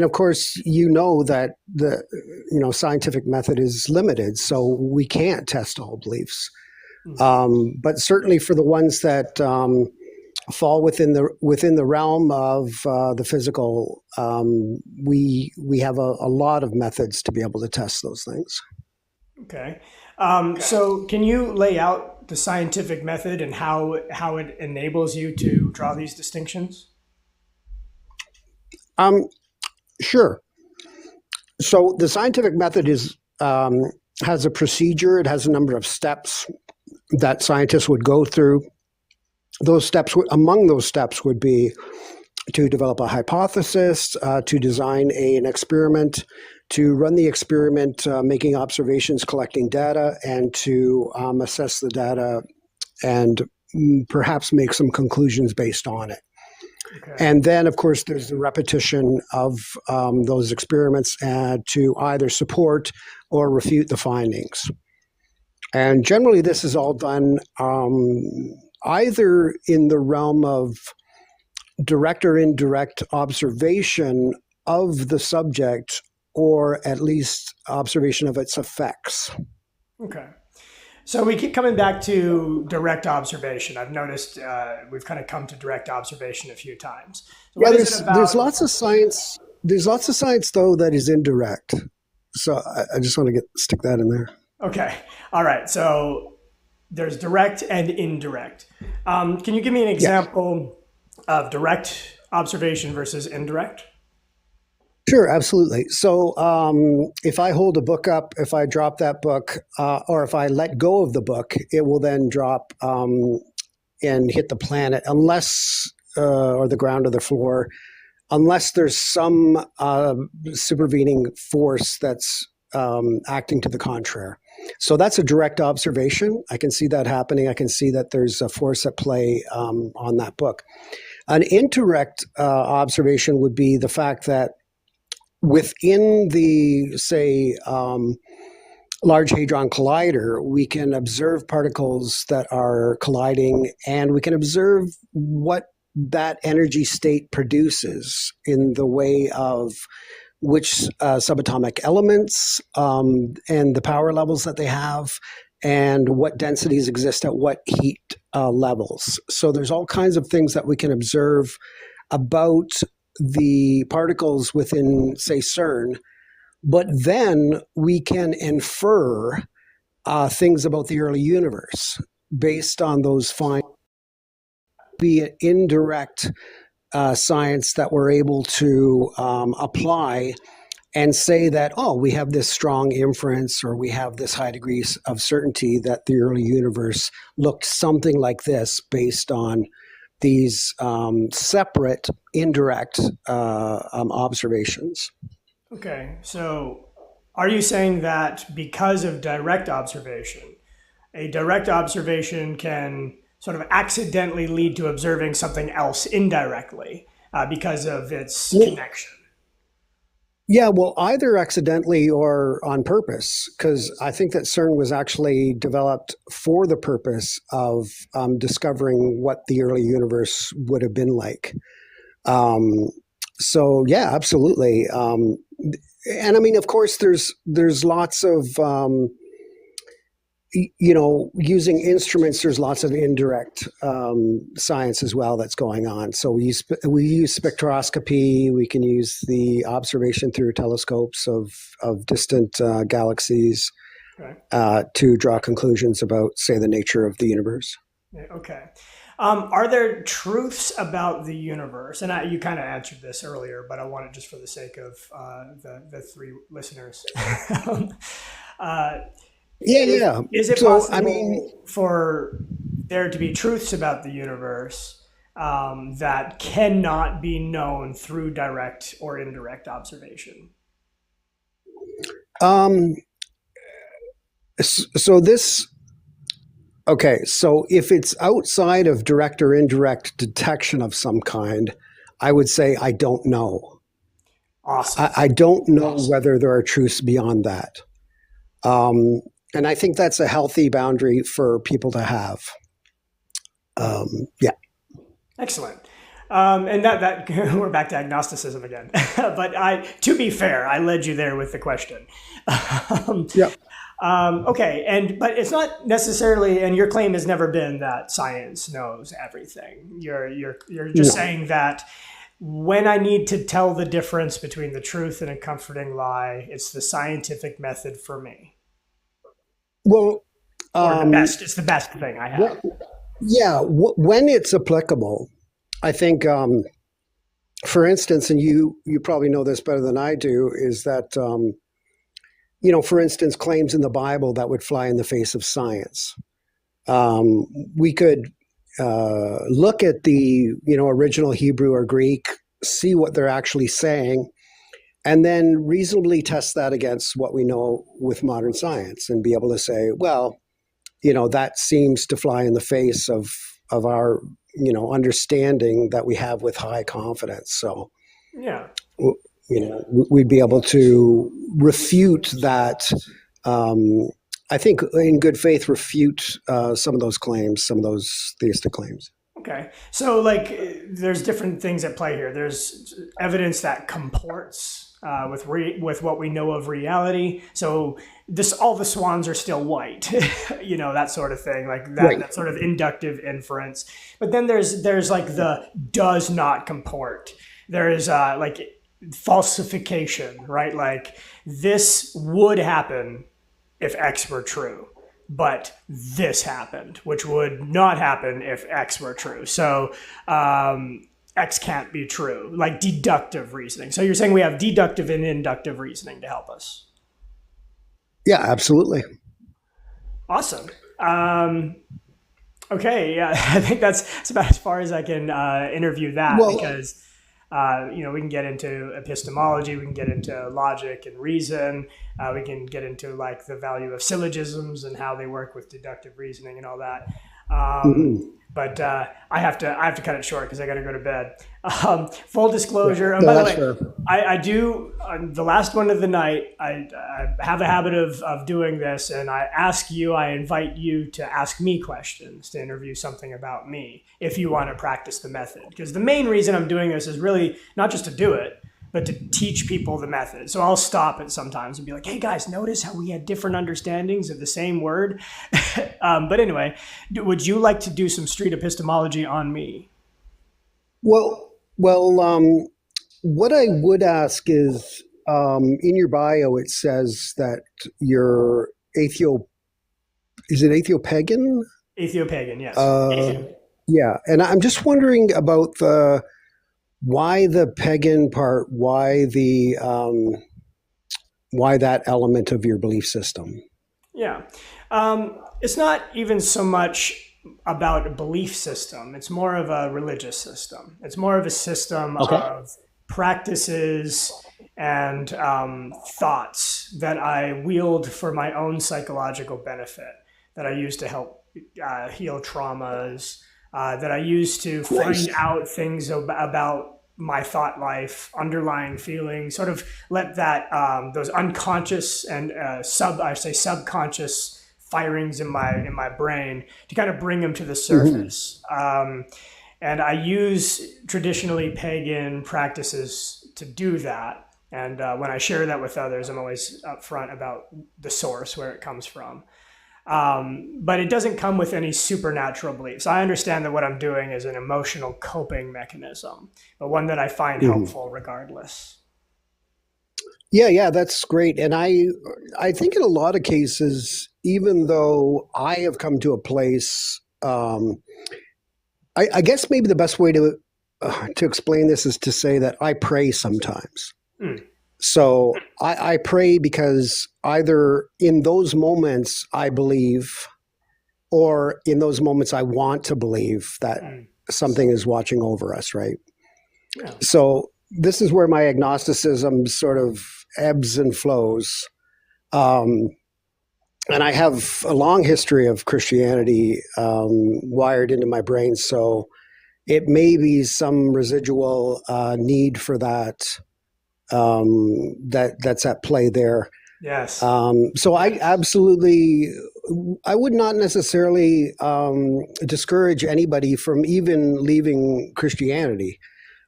of course, that the scientific method is limited, so we can't test all beliefs. Mm-hmm. But certainly for the ones that fall within the realm of the physical, we have a lot of methods to be able to test those things. Okay. So can you lay out the scientific method and how it enables you to draw these distinctions? Sure. So the scientific method has a procedure. It has a number of steps that scientists would go through. Among those steps would be to develop a hypothesis, to design an experiment, to run the experiment, making observations, collecting data, and to assess the data and perhaps make some conclusions based on it. Okay. And then, of course, there's the repetition of those experiments to either support or refute the findings. And generally, this is all done either in the realm of direct or indirect observation of the subject, or at least observation of its effects. Okay. So we keep coming back to direct observation. I've noticed we've kind of come to direct observation a few times. So there's lots of science. There's lots of science, though, that is indirect. So I just want to stick that in there. Okay. All right. So there's direct and indirect. Can you give me an example of direct observation versus indirect? Sure, absolutely. So if I hold a book up, if I drop that book, or if I let go of the book, it will then drop and hit the planet, or the ground or the floor, unless there's some supervening force that's acting to the contrary. So that's a direct observation. I can see that happening. I can see that there's a force at play on that book. An indirect observation would be the fact that within the, say, Large Hadron Collider, we can observe particles that are colliding, and we can observe what that energy state produces in the way of which subatomic elements and the power levels that they have, and what densities exist at what heat levels. So there's all kinds of things that we can observe about the particles within, say, CERN, But then we can infer things about the early universe based on those findings, be it indirect science that we're able to apply and say that, oh, we have this strong inference or we have this high degree of certainty that the early universe looked something like this based on these separate indirect observations. Okay, so are you saying that because of direct observation, a direct observation can sort of accidentally lead to observing something else indirectly because of its connection? Yeah, well, either accidentally or on purpose, because I think that CERN was actually developed for the purpose of discovering what the early universe would have been like. So yeah, absolutely. And I mean, of course, there's lots of using instruments. There's lots of indirect science as well that's going on. So we use spectroscopy. We can use the observation through telescopes of distant galaxies to draw conclusions about, say, the nature of the universe. Okay. Are there truths about the universe? And you kind of answered this earlier, but I want it just for the sake of the three listeners. Yeah. Is it possible for there to be truths about the universe that cannot be known through direct or indirect observation? So if it's outside of direct or indirect detection of some kind, I would say I don't know. Awesome. I don't know whether there are truths beyond that. And I think that's a healthy boundary for people to have. Yeah. Excellent. And that we're back to agnosticism again. But to be fair, I led you there with the question. Yeah. Okay, but it's not necessarily, and your claim has never been that science knows everything. You're just saying that when I need to tell the difference between the truth and a comforting lie, it's the scientific method for me. Well, or it's the best thing I have. When it's applicable, I think, for instance, and you probably know this better than I do, is that, for instance, claims in the Bible that would fly in the face of science. We could look at the, original Hebrew or Greek, see what they're actually saying, and then reasonably test that against what we know with modern science and be able to say, well, that seems to fly in the face of our, understanding that we have with high confidence. So, yeah, we'd be able to refute that. I think in good faith, refute some of those claims, some of those theistic claims. Okay. So there's different things at play here. There's evidence that comports with what we know of reality. So all the swans are still white, that sort of thing, that sort of inductive inference. But then there's the does not comport. There is falsification, right? This would happen if X were true, but this happened, which would not happen if X were true. So X can't be true, deductive reasoning. So you're saying we have deductive and inductive reasoning to help us? Yeah, absolutely. Awesome. Okay, yeah, I think that's about as far as I can interview that, because we can get into epistemology, we can get into logic and reason, we can get into the value of syllogisms and how they work with deductive reasoning and all that. But I have to cut it short because I got to go to bed. Full disclosure. And by the way, fair. I do on the last one of the night. I have a habit of doing this, and I invite you to ask me questions, to interview something about me if you want to practice the method. Because the main reason I'm doing this is really not just to do it, but to teach people the method. So I'll stop it sometimes and be like, hey guys, notice how we had different understandings of the same word? But anyway, would you like to do some street epistemology on me? Well, what I would ask is, in your bio, it says that you're is it Ethiopagan? Ethiopagan, yes. Yeah. And I'm just wondering about why the pagan part, why that element of your belief system? Yeah. It's not even so much about a belief system. It's more of a religious system. It's more of a system of practices and thoughts that I wield for my own psychological benefit, that I use to help heal traumas, that I use to find out things about my thought life, underlying feelings, sort of let that those unconscious and subconscious firings in my brain to kind of bring them to the surface. And I use traditionally pagan practices to do that. And when I share that with others, I'm always upfront about the source, where it comes from. But it doesn't come with any supernatural beliefs. I understand that what I'm doing is an emotional coping mechanism, but one that I find helpful regardless. Yeah, that's great. And I think in a lot of cases, even though I have come to a place, I guess maybe the best way to explain this is to say that I pray sometimes. So I pray because either in those moments I believe, or in those moments I want to believe that something is watching over us, right? Yeah. So this is where my agnosticism sort of ebbs and flows. And I have a long history of Christianity wired into my brain, so it may be some residual need for that that's at play there. Yes. So I would not necessarily discourage anybody from even leaving Christianity.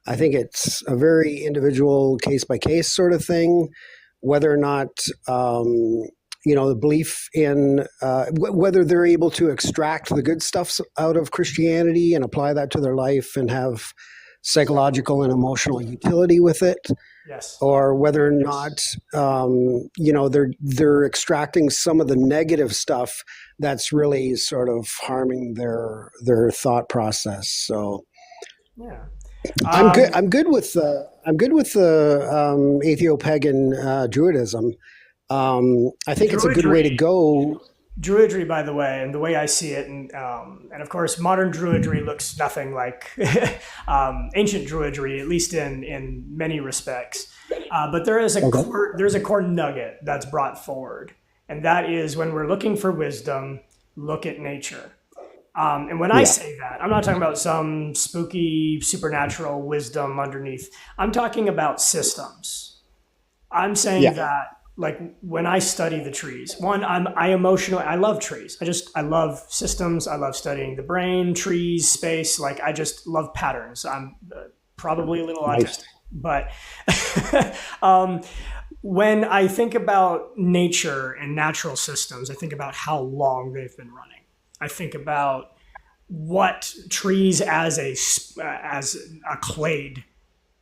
I think it's a very individual, case-by-case sort of thing, whether or not, the belief in, whether they're able to extract the good stuff out of Christianity and apply that to their life and have psychological and emotional utility with it. Yes. Or whether or not, they're extracting some of the negative stuff that's really sort of harming their thought process. So, yeah. I'm good with the Ethiopagan Druidism. I think it's a good way to go. Druidry, by the way, and the way I see it, and of course, modern Druidry looks nothing like ancient Druidry, at least in many respects. But there is there's a core nugget that's brought forward, and that is when we're looking for wisdom, look at nature. And when I say that, I'm not talking about some spooky supernatural wisdom underneath. I'm talking about systems. I'm saying that, like, when I study the trees, I love trees. I love systems. I love studying the brain, trees, space. Like, I just love patterns. I'm probably a little autistic, but when I think about nature and natural systems, I think about how long they've been running. I think about what trees as a clade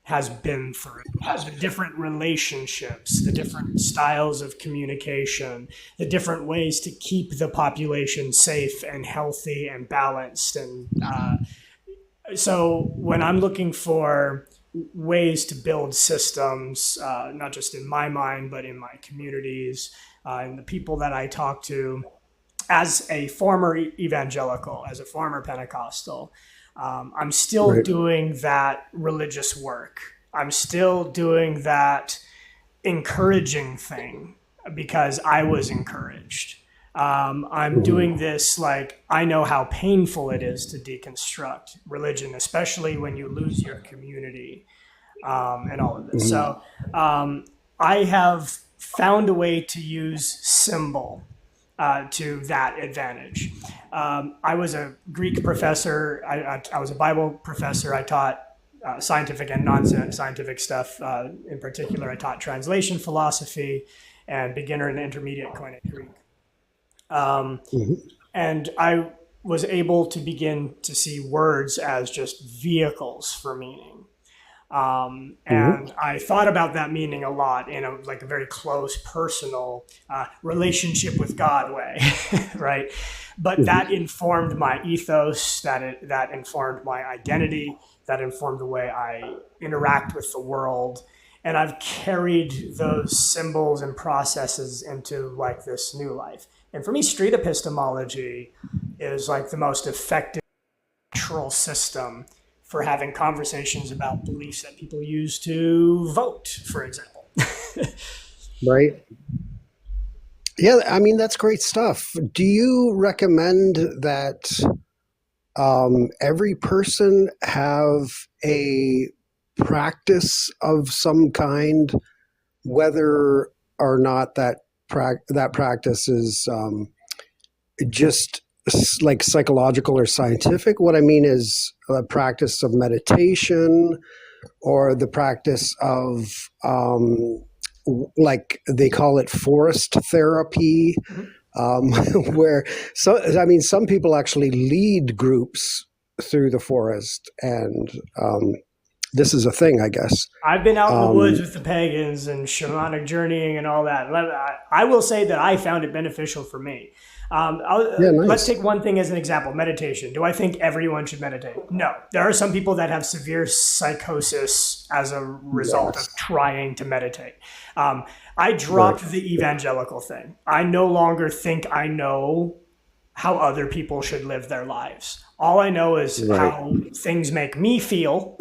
has been through, the different relationships, the different styles of communication, the different ways to keep the population safe and healthy and balanced. And so when I'm looking for ways to build systems, not just in my mind, but in my communities, and the people that I talk to, as a former evangelical, as a former Pentecostal, I'm still doing that religious work. I'm still doing that encouraging thing because I was encouraged. I'm doing this like I know how painful it is to deconstruct religion, especially when you lose your community and all of this. So I have found a way to use symbol to that advantage. I was a Greek professor. I was a Bible professor. I taught scientific and non-scientific stuff. In particular, I taught translation philosophy and beginner and intermediate Koine Greek. And I was able to begin to see words as just vehicles for meaning. And I thought about that meaning a lot in a very close, personal relationship with God way, right? But that informed my ethos, that informed my identity, that informed the way I interact with the world. And I've carried those symbols and processes into like this new life. And for me, street epistemology is like the most effective natural system for having conversations about beliefs that people use to vote, for example. Right. Yeah, I mean, that's great stuff. Do you recommend that every person have a practice of some kind, whether or not that practice is just like psychological or scientific? What I mean is a practice of meditation or the practice of like they call it forest therapy, where some people actually lead groups through the forest, and this is a thing, I guess. I've been out in the woods with the pagans and shamanic journeying and all that. I will say that I found it beneficial for me. Nice. Let's take one thing as an example, meditation. Do I think everyone should meditate? No. There are some people that have severe psychosis as a result of trying to meditate. I dropped the evangelical thing. I no longer think I know how other people should live their lives. All I know is how things make me feel.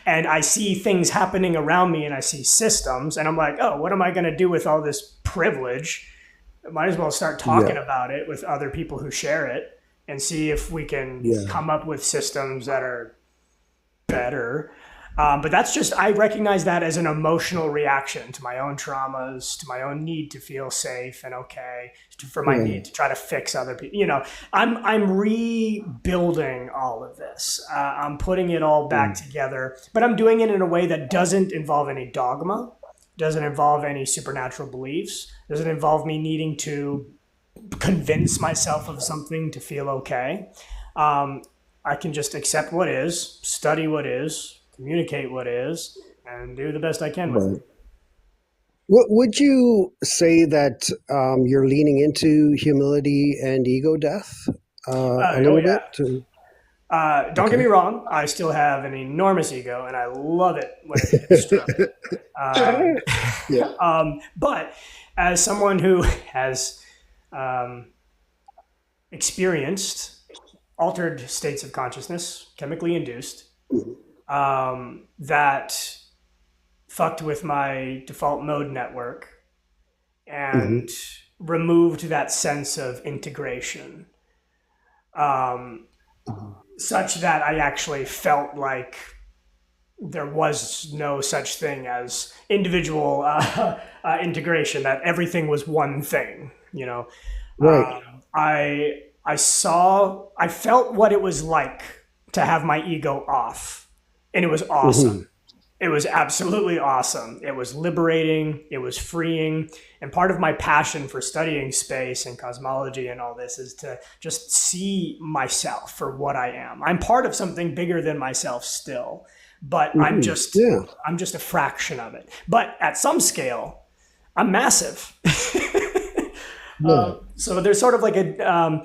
And I see things happening around me and I see systems and I'm like, oh, what am I going to do with all this privilege? I might as well start talking about it with other people who share it and see if we can come up with systems that are better. But that's just, I recognize that as an emotional reaction to my own traumas, to my own need to feel safe and okay, for my need to try to fix other people. You know, I'm rebuilding all of this. I'm putting it all back together, but I'm doing it in a way that doesn't involve any dogma, doesn't involve any supernatural beliefs, doesn't involve me needing to convince myself of something to feel okay. I can just accept what is, study what is, communicate what is, and do the best I can with it. Would you say that you're leaning into humility and ego death a little bit? Don't get me wrong. I still have an enormous ego, and I love it when it gets stroked. But as someone who has experienced altered states of consciousness, chemically induced, that fucked with my default mode network and removed that sense of integration, such that I actually felt like there was no such thing as individual integration, that everything was one thing, you know. I felt what it was like to have my ego off, and it was awesome. It was absolutely awesome. It was liberating. It was freeing. And part of my passion for studying space and cosmology and all this is to just see myself for what I am. I'm part of something bigger than myself still, but I'm just a fraction of it. But at some scale, I'm massive. So there's sort of like a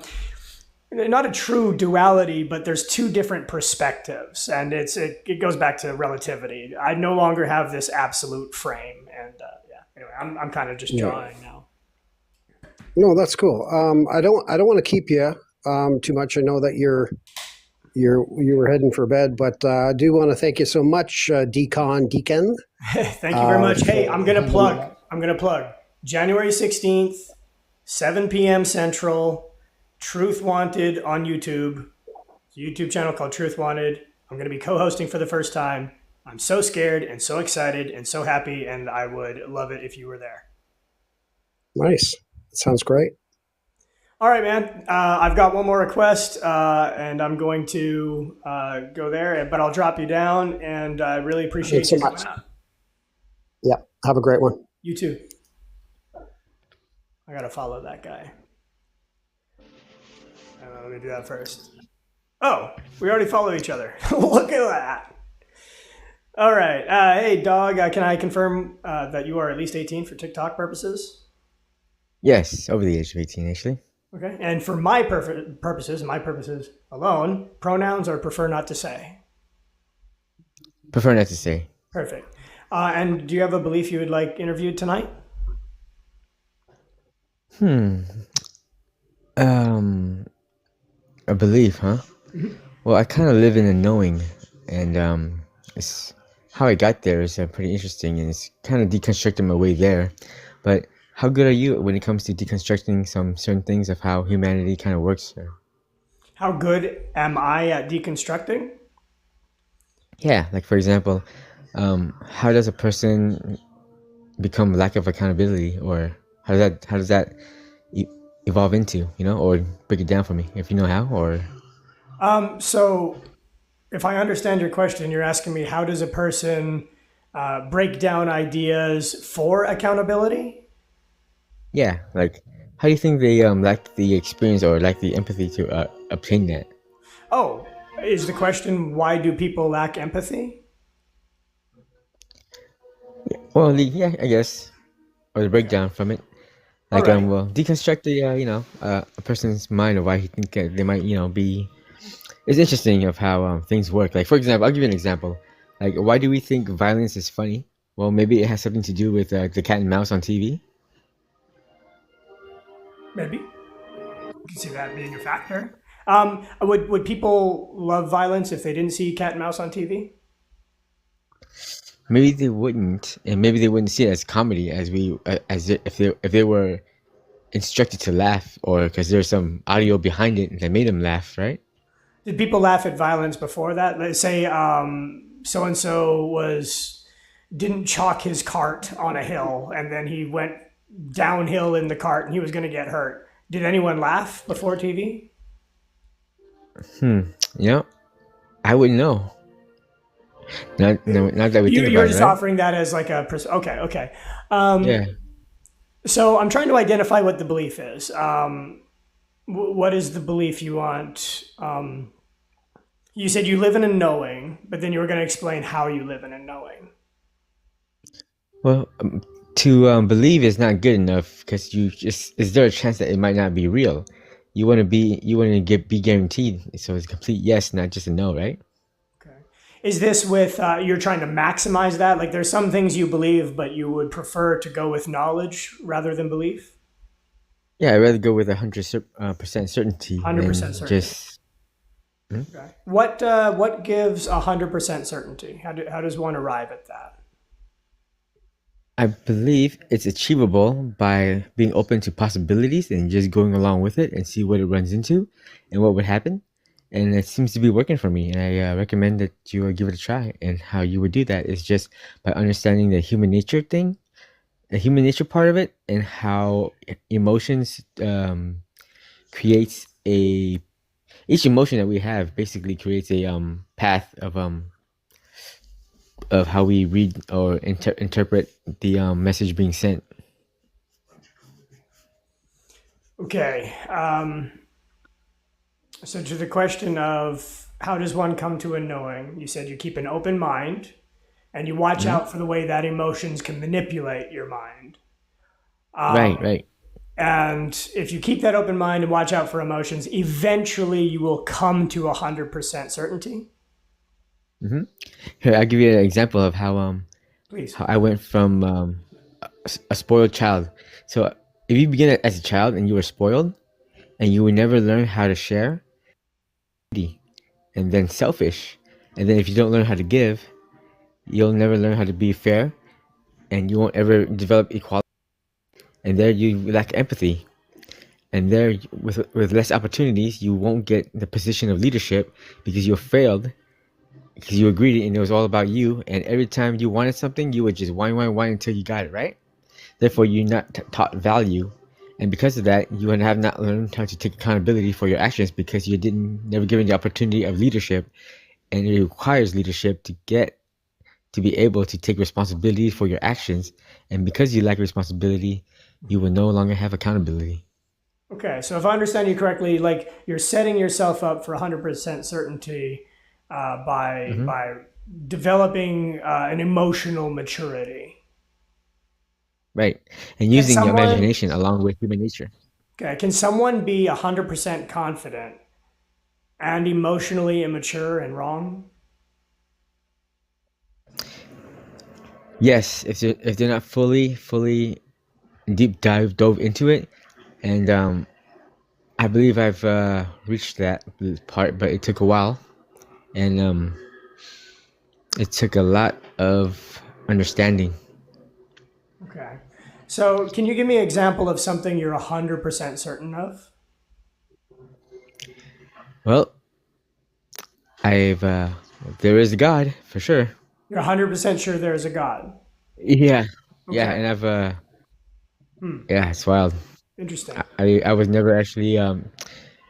not a true duality, but there's two different perspectives, and it goes back to relativity. I no longer have this absolute frame, and anyway, I'm kind of just drawing now. No, that's cool. I don't want to keep you too much. I know that you were heading for bed, but I do want to thank you so much, Deacon. Thank you very much. Hey, I'm gonna plug January 16th, 7 p.m. Central. Truth Wanted on YouTube. It's a YouTube channel called Truth Wanted. I'm going to be co-hosting for the first time. I'm so scared and so excited and so happy, and I would love it if you were there. Nice. That sounds great. All right, man. I've got one more request, and I'm going to go there, but I'll drop you down, and I really appreciate you coming out. Yeah. Have a great one. You too. I got to follow that guy. Let me do that first. Oh, we already follow each other. Look at that. All right. Hey, dog. Can I confirm that you are at least 18 for TikTok purposes? Yes, over the age of 18, actually. Okay. And for my my purposes alone, pronouns or prefer not to say. Prefer not to say. Perfect. And do you have a belief you would like interviewed tonight? Hmm. Um, a belief, huh? Well, I kind of live in a knowing, and it's how I got there is pretty interesting, and it's kind of deconstructing my way there. But how good are you when it comes to deconstructing some certain things of how humanity kind of works? How good am I at deconstructing? Yeah, like for example, how does a person become lack of accountability, or how does that e- evolve into, or break it down for me if you know how, or So, if I understand your question, you're asking me how does a person break down ideas for accountability? yeah, like how do you think they lack the experience or lack the empathy to obtain that? Oh, is the question why do people lack empathy? Well, yeah, I guess, or the Okay. breakdown from it. All Like right. well, deconstruct the a person's mind of why he think they might be. It's interesting of how things work. Like for example, I'll give you an example. Like why do we think violence is funny? Well, maybe it has something to do with the cat and mouse on TV. Maybe. You can see that being a factor. Would people love violence if they didn't see cat and mouse on TV? Maybe they wouldn't, and maybe they wouldn't see it as comedy as if they were instructed to laugh, or because there's some audio behind it that made them laugh, right? Did people laugh at violence before that? Let's say so and so was didn't chalk his cart on a hill, and then he went downhill in the cart, and he was going to get hurt. Did anyone laugh before TV? Hmm. You know, I wouldn't know. Not no, not that we think You're about it, just right? offering that as like okay, okay. Um, Yeah. so I'm trying to identify what the belief is. What is the belief you want? You said you live in a knowing, but then you were going to explain how you live in a knowing. Well, to believe is not good enough because you just is there a chance that it might not be real? You want to be guaranteed, so it's a complete yes, not just a no, right? Okay. Is this with you're trying to maximize that? Like there's some things you believe, but you would prefer to go with knowledge rather than belief? Yeah, I'd rather go with 100% certainty 100% than certainty. just. Hmm? Okay. What gives 100% certainty? How does one arrive at that? I believe it's achievable by being open to possibilities and just going along with it and see what it runs into and what would happen. And it seems to be working for me. And I recommend that you give it a try. And how you would do that is just by understanding the human nature thing, the human nature part of it, and how emotions creates a each emotion that we have basically creates a path of how we read or interpret the message being sent. Okay. So to the question of how does one come to a knowing, you said you keep an open mind and you watch Mhm. out for the way that emotions can manipulate your mind. Right, right. And if you keep that open mind and watch out for emotions, eventually you will come to 100% certainty. hmm Here, I'll give you an example of Please. how I went from a spoiled child. So if you begin as a child and you were spoiled and you will never learn how to share, and then selfish, and then if you don't learn how to give, you'll never learn how to be fair, and you won't ever develop equality. And there you lack empathy. And there, with less opportunities, you won't get the position of leadership because you failed because you were greedy and it was all about you. And every time you wanted something, you would just whine until you got it, right? Therefore, you're not taught value. And because of that, you have not learned how to take accountability for your actions because you didn't never given the opportunity of leadership. And it requires leadership to be able to take responsibility for your actions. And because you lack responsibility, you will no longer have accountability. Okay, so if I understand you correctly, like you're setting yourself up for 100% certainty by hmm by developing an emotional maturity. Right. And Can using your someone imagination along with human nature. can someone be 100% confident and emotionally immature and wrong? Yes, if they're not fully deep dove into it, and I believe I've reached that part, but it took a while, and it took a lot of understanding. Okay. So, can you give me an example of something you're 100% certain of? Well, I've there is a God for sure. You're 100% sure there is a God. Yeah, yeah, Okay. and I've Hmm. yeah, it's wild. Interesting. I was never actually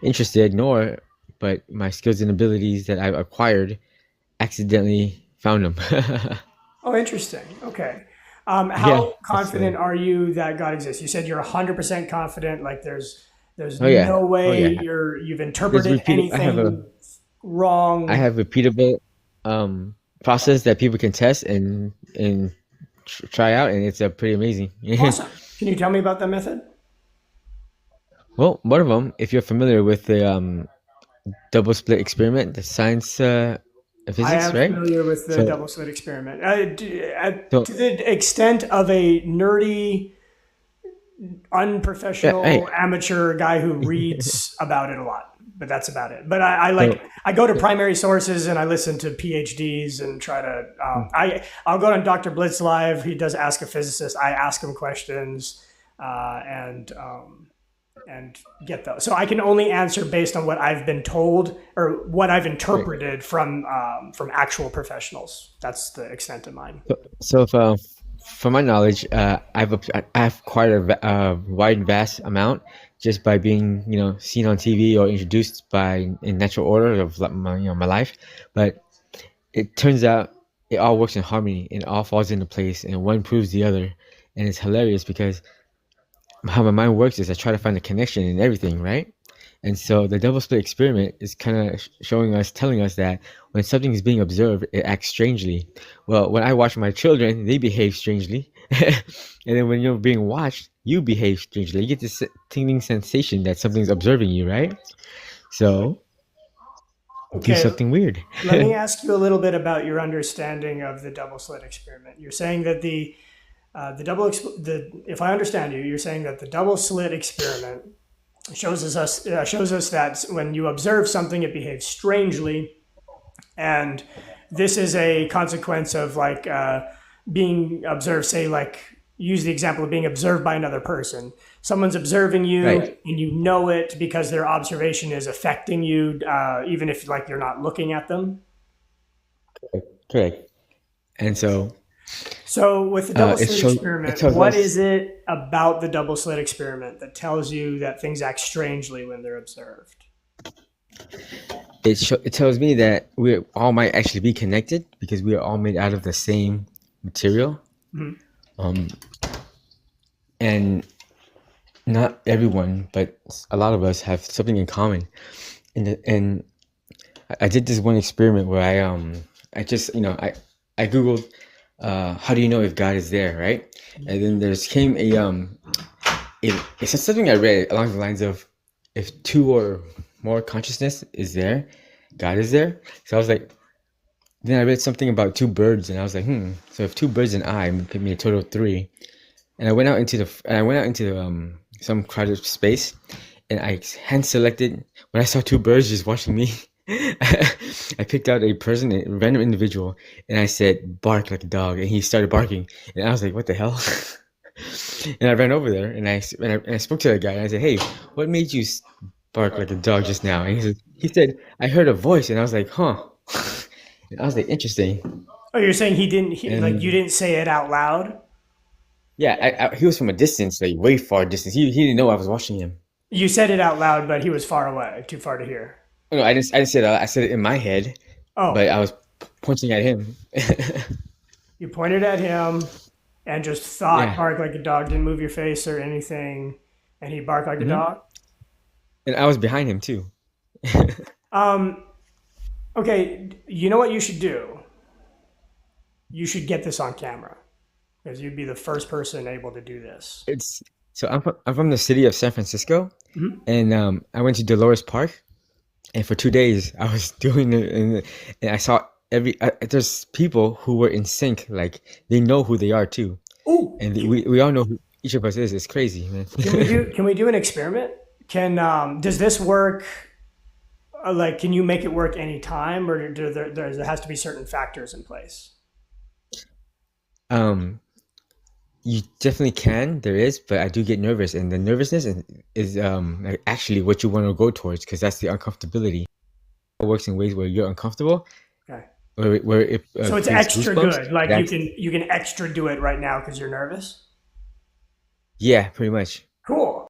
interested, nor but my skills and abilities that I've acquired accidentally found them. Oh, interesting. Okay. Yeah, How that's confident are you that God exists? You said you're 100% confident. Like there's oh yeah, no oh way yeah. you've There's interpreted repeated. anything I wrong. have repeatable process that people can test and try out, and it's pretty amazing. Awesome. Can you tell me about that method? Well, one of them, if you're familiar with the double split experiment, the science I physics, am right? familiar with the So double slit experiment. so To the extent of a nerdy, yeah, hey, unprofessional, amateur guy who reads about it a lot, but that's about it. But so I go to primary sources and I listen to PhDs and try to I'll go on Dr. Blitz Live. He does Ask a Physicist. I ask him questions uh, and um, and get those. So I can only answer based on what I've been told or what I've right. interpreted from actual professionals. That's the extent of mine. So if, from my knowledge, I've acquired a wide and vast amount just by being seen on TV or introduced by in natural order of my life, but it turns out it all works in harmony and it all falls into place and one proves the other, and it's hilarious because how my mind works is I try to find a connection in everything, right? And so the double split experiment is kind of telling us that when something is being observed, it acts strangely. Well, when I watch my children, they behave strangely. And then when you're being watched, you behave strangely. You get this tingling sensation that something's observing you, right? So do Okay, something weird. let me ask you a little bit about your understanding of the double slit experiment. You're saying that if I understand you, you're saying that the double slit experiment shows us that when you observe something, it behaves strangely, and this is a consequence of being observed. Say, like, use the example of being observed by another person. Someone's observing you, Right. and you know it because their observation is affecting you, even if like you're not looking at them. Correct. And so So, with the double slit it experiment, tells what us is it about the double slit experiment that tells you that things act strangely when they're observed? it tells me that we all might actually be connected because we are all made out of the same material. Mhm. Um, and not everyone, but a lot of us have something in common. And I did this one experiment where I just I googled how do you know if God is there, right? And then there's came it said something I read along the lines of if two or more consciousness is there, God is there. So I was like, then I read something about two birds, and I was like, so if two birds and I give me a total of three, and I went out into some crowded space, and I hand selected when I saw two birds just watching me. I picked out a person, a random individual, and I said, "Bark like a dog," and he started barking, and I was like, "What the hell?" And I ran over there, and I spoke to that guy, and I said, "Hey, what made you bark like a dog just now?" And he said, "I heard a voice," and I was like, "Huh." And I was like, "Interesting." Oh, you're saying like you And didn't say it out loud? yeah, he was from a distance, like way far distance. He didn't know I was watching him. You said it out loud, but he was far away, too far to hear. No, I didn't say that. I said it in my head, but Oh, I was pointing at him. you pointed at him and just thought Yeah. bark like a dog, didn't move your face or anything, and he barked like a Hmm. dog. And I was behind him too. Um, okay, you know what you should do? you should get this on camera because you'd be the first person able to do this. It's so I'm from the city of San Francisco, Mhm. and I went to Dolores Park, and for 2 days I was doing it, and I saw there's people who were in sync, like they know who they are too, Ooh, and we all know who each of us is. It's crazy, man. can we do an experiment? Does this work? Like, can you make it work anytime, or there has to be certain factors in place? um, you definitely can. There is, but I do get nervous, and the nervousness is like actually what you want to go towards, because that's the uncomfortability. It works in ways where you're uncomfortable, Okay. where it So it's creates extra goosebumps. good. Like That's you can extra do it right now because you're nervous. yeah, pretty much. Cool.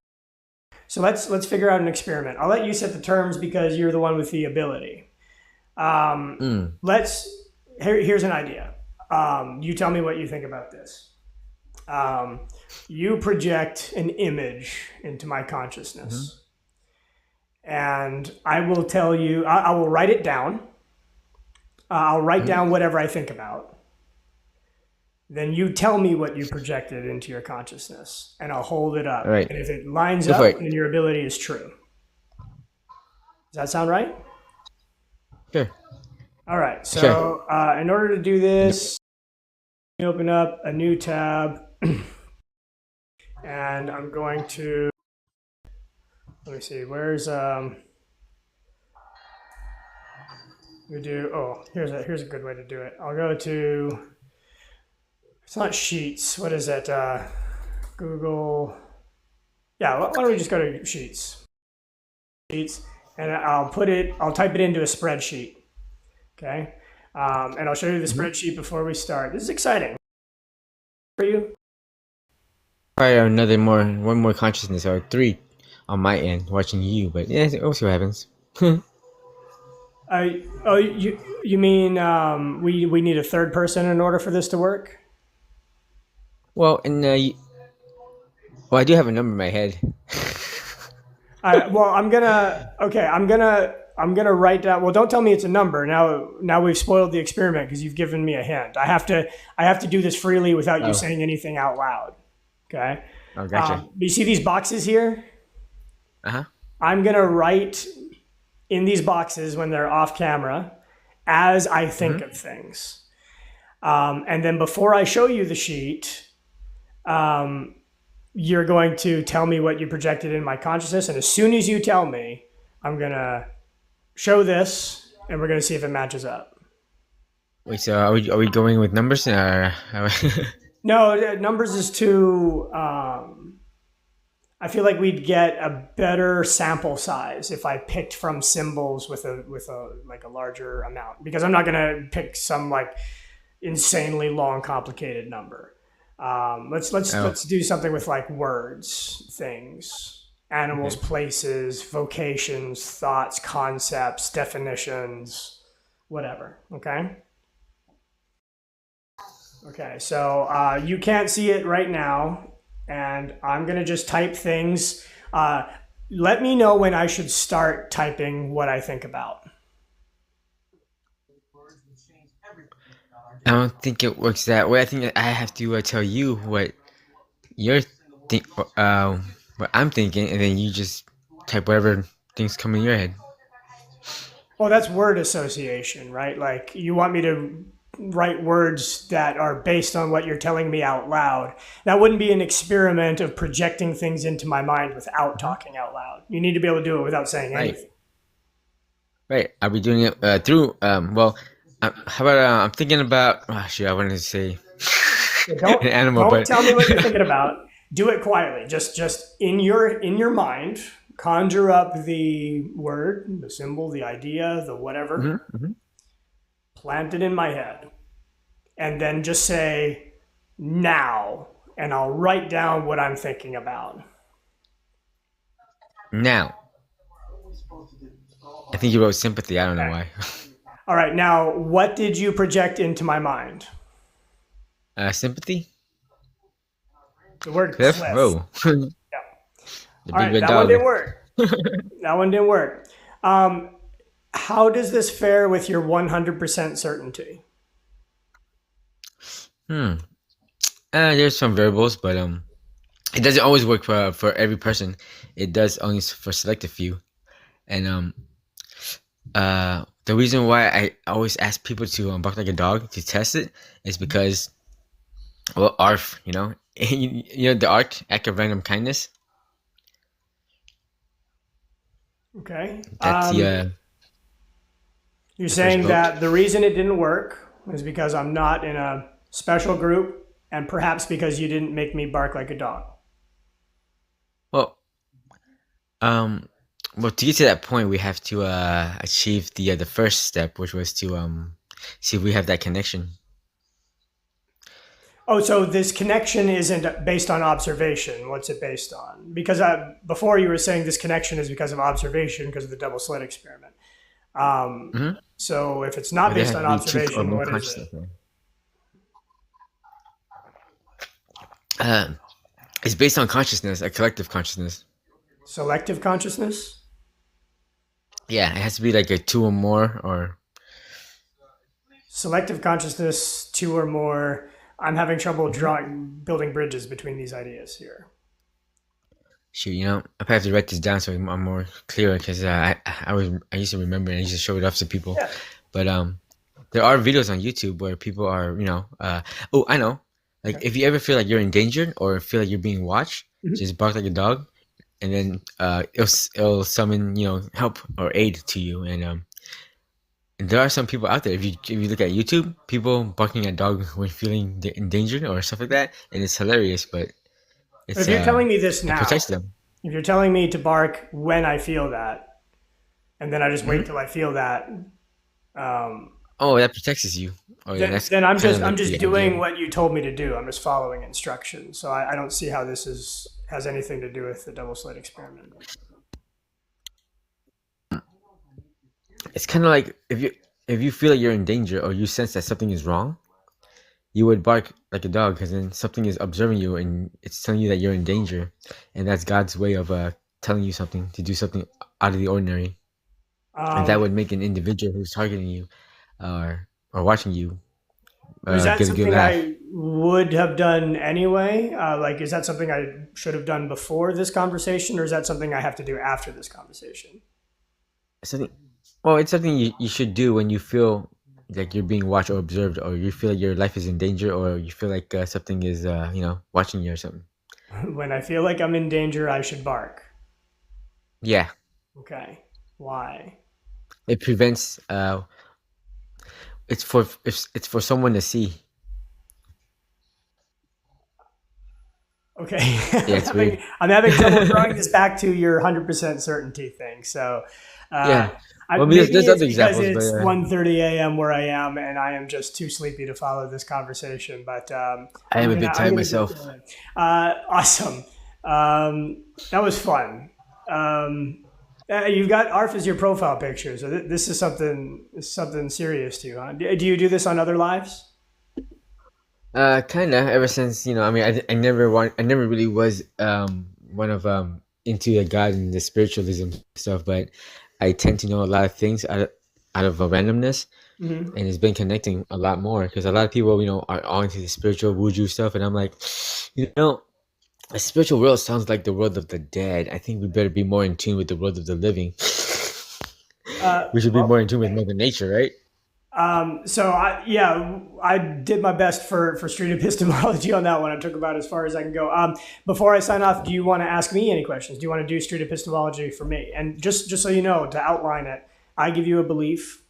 So let's figure out an experiment. I'll let you set the terms because you're the one with the ability. Mm. Here's an idea. You tell me what you think about this. You project an image into my consciousness, and I will tell you. I will write it down. I'll write down whatever I think about. Then you tell me what you projected into your consciousness, and I'll hold it up. All right. And if it lines Go up, for it. then your ability is true. Does that sound right? Sure. All right. So in order to do this, let me open up a new tab, and I'm going to, let me see, here's a good way to do it. I'll go to, it's not Sheets. What is it? Google. Yeah, why don't we just go to Sheets? And I'll type it into a spreadsheet. Okay. And I'll show you the spreadsheet before we start. This is exciting for you. Probably one more consciousness, or three on my end watching you, but yeah, we'll see what happens. You mean we need a third person in order for this to work? Well, and I do have a number in my head. Well, I'm gonna write down. Well, don't tell me it's a number. Now we've spoiled the experiment because you've given me a hint. I have to do this freely without you saying anything out loud. Okay. Oh, gotcha. You see these boxes here? Uh-huh. I'm gonna write in these boxes when they're off camera as I think of things, and then before I show you the sheet, you're going to tell me what you projected in my consciousness, and as soon as you tell me, I'm gonna show this, and we're gonna see if it matches up. Wait, so are we going with numbers? No, numbers is too. I feel like we'd get a better sample size if I picked from symbols with a like a larger amount, because I'm not gonna pick some like insanely long, complicated number. Let's do something with like words, things, animals, places, vocations, thoughts, concepts, definitions, whatever. Okay. Okay. So you can't see it right now, and I'm gonna just type things. Let me know when I should start typing what I think about. I don't think it works that way. I think I have to tell you what you're what I'm thinking, and then you just type whatever things come in your head. Well, that's word association, right? Like you want me to write words that are based on what you're telling me out loud. That wouldn't be an experiment of projecting things into my mind without talking out loud. You need to be able to do it without saying anything. Right. Are we doing it through? How about I'm thinking about? Oh, shoot, I wanted to say Don't, an animal, don't but tell me what you're thinking about. Do it quietly. Just in your mind, conjure up the word, the symbol, the idea, the whatever. Plant it in my head, and then just say now, and I'll write down what I'm thinking about. Now. I think you wrote sympathy. I don't know why. All right, now what did you project into my mind? Sympathy. The word Cliff. cliff. Whoa. Yeah. The All big right, red that dog. one didn't work. That one didn't work. How does this fare with your 100% certainty? Hmm. There's some variables, but it doesn't always work for every person. It does only for selective few. And the reason why I always ask people to bark like a dog to test it is because, well, ARF, you know the ARC, act of random kindness. Okay. That's the You're the first saying vote. that the reason it didn't work is because I'm not in a special group and perhaps because you didn't make me bark like a dog. Well, um, well, to get to that point, we have to achieve the first step, which was to see if we have that connection. Oh, so this connection isn't based on observation. What's it based on? Because before you were saying this connection is because of observation, because of the double slit experiment. Mm-hmm. So if it's not But there based has on to be truth or observation, more what is it? consciousness. Uh, it's based on consciousness, a collective consciousness. Selective consciousness? Yeah, it has to be like a two or more, or Selective consciousness, two or more. I'm having trouble building bridges between these ideas here. shoot, I have to write this down so I'm more clear because I used to remember and I used to show it off to people, Yeah. but there are videos on YouTube where people are oh, I know, like Okay. if you ever feel like you're in danger or feel like you're being watched, Mhm. just bark like a dog, and then it'll summon help or aid to you, and there are some people out there. If you look at YouTube, people barking at dog when feeling in danger or stuff like that, and it's hilarious, but But it's if you're telling me this it protects now, them. if you're telling me to bark when I feel that, and then I just wait Mhm. till I feel that, um, Oh, that protects you. Oh yeah, that's then I'm kind just of I'm like just the doing idea. what you told me to do. I'm just following instructions. So I don't see how this has anything to do with the double slit experiment. It's kind of like if you feel like you're in danger or you sense that something is wrong, you would bark like a dog because then something is observing you and it's telling you that you're in danger, and that's God's way of telling you something to do something out of the ordinary, and that Um, would make an individual who's targeting you or watching you is that get a good something laugh. I would have done anyway? Like, is that something I should have done before this conversation, or is that something I have to do after this conversation? Something, well, it's something you should do when you feel like you're being watched or observed, or you feel like your life is in danger, or you feel like something is watching you or something. When I feel like I'm in danger, I should bark. Yeah, Okay. Why? it prevents. It's for someone to see. Okay. Yeah, it's weird. I'm having trouble throwing this back to your 100% certainty thing. So uh, Yeah. Well, I mean, maybe there's it's other because examples, but it's 1:30 a.m. where I am, and I am just too sleepy to follow this conversation. But I am a bit I'm tired gonna go myself. through it. Awesome. That was fun. You've got ARF as your profile picture, so this is something serious too. Huh? Do you do this on other lives? Kinda. Ever since I mean, I never really was one of into the God and the spiritualism stuff, but I tend to know a lot of things out of a randomness, Hmm. and it's been connecting a lot more because a lot of people are all into the spiritual wuju stuff, and I'm like, you know, a spiritual world sounds like the world of the dead. I think we better be more in tune with the world of the living. We should be Well, more in tune with Mother Nature, right? so I did my best for street epistemology on that one. I took about as far as I can go. Before I sign off, do you want to ask me any questions? Do you want to do street epistemology for me? And just so you know, to outline it, I give you a belief,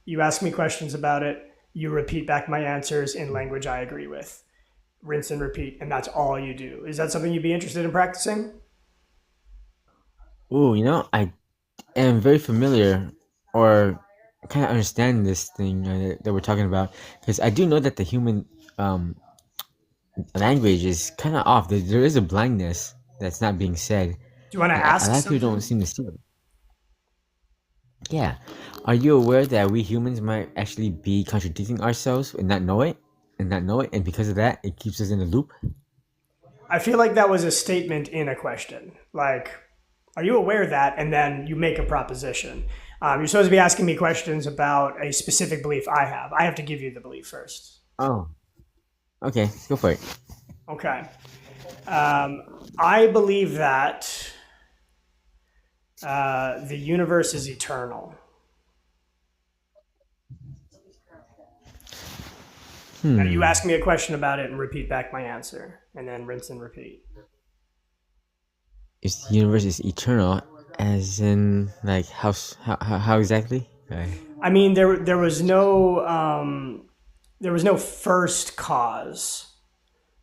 you ask me questions about it, you repeat back my answers in language I agree with, rinse and repeat, and that's all you do. Is that something you'd be interested in practicing? Ooh, I am very familiar or kind of understand this thing that we're talking about because I do know that the human um, language is kind of off. There is a blindness that's not being said. Do you want to A ask lot of people don't something? seem to see it. Yeah. Are you aware that we humans might actually be contradicting ourselves and not know it? And because of that, it keeps us in a loop? I feel like that was a statement in a question. Like, are you aware of that? And then you make a proposition. You're supposed to be asking me questions about a specific belief I have. I have to give you the belief first. Oh, Okay, go for it. Okay. I believe that the universe is eternal. Now you ask me a question about it and repeat back my answer, and then rinse and repeat. If the universe is eternal, as in like how exactly? I mean, there was no first cause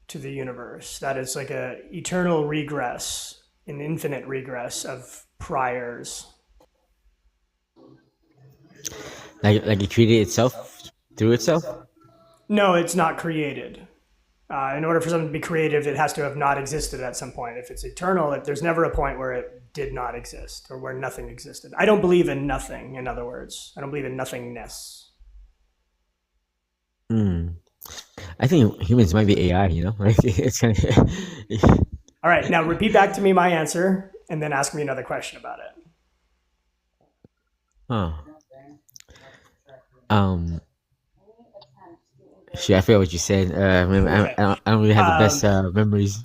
to the universe. That is like a eternal regress, an infinite regress of priors. Like it created itself through itself? No, it's not created. In order for something to be creative, it has to have not existed at some point. If it's eternal, there's never a point where it did not exist or where nothing existed. I don't believe in nothing, in other words. I don't believe in nothingness. I think humans might be AI, you know? Like it's kind of All right, now repeat back to me my answer and then ask me another question about it. Shit, I forgot what you said. I don't really have the best memories.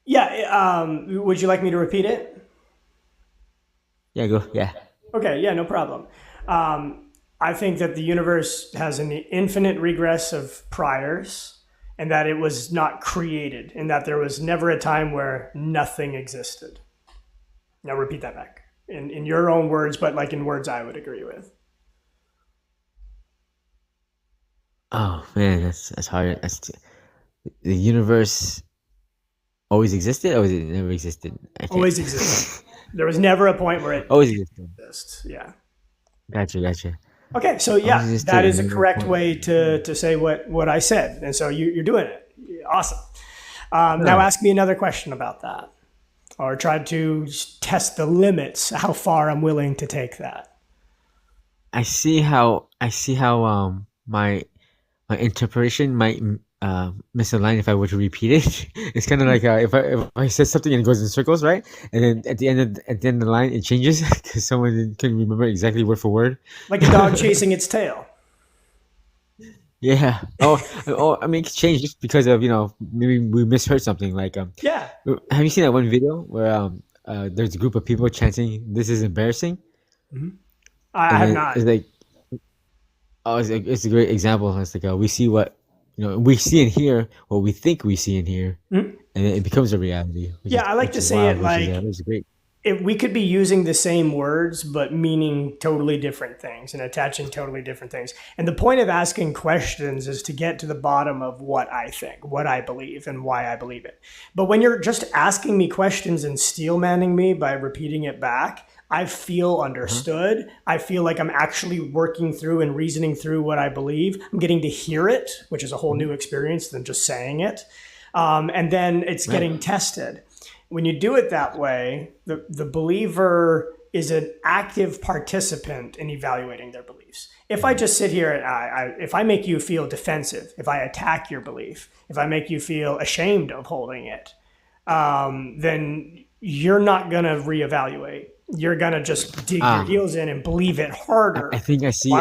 Yeah, would you like me to repeat it? Yeah, go. Yeah. Okay, yeah, no problem. I think that the universe has an infinite regress of priors and that it was not created and that there was never a time where nothing existed. Now repeat that back in your own words, but like in words I would agree with. Oh man, that's hard. The universe always existed, or it never existed? Always existed. There was never a point where it always existed. exists. Yeah. Gotcha. Okay, so yeah, that is a correct way to say what I said, and so you're doing it. Awesome. Now ask me another question about that, or try to test the limits, how far I'm willing to take that. I see how my interpretation might misalign if I were to repeat it. It's kind of like if I said something and it goes in circles, right? And then at the end of the line it changes because someone couldn't remember exactly word for word. Like a dog chasing its tail. Yeah. Oh. I mean, it changed just because of maybe we misheard something. Like Yeah. Have you seen that one video where there's a group of people chanting, "This is embarrassing"? Mm-hmm. I have not. It's like, it's a great example. It's like we see what we see and hear what we think we see and hear, and it becomes a reality. Yeah, I like to say it like it's great. We could be using the same words but meaning totally different things and attaching totally different things. And the point of asking questions is to get to the bottom of what I think, what I believe, and why I believe it. But when you're just asking me questions and steelmanning me by repeating it back, I feel understood. I feel like I'm actually working through and reasoning through what I believe. I'm getting to hear it, which is a whole new experience than just saying it. And then it's getting tested. When you do it that way, the believer is an active participant in evaluating their beliefs. If I just sit here and if I make you feel defensive, if I attack your belief, if I make you feel ashamed of holding it, then you're not going to reevaluate. You're going to just dig your heels in and believe it harder. I think I see.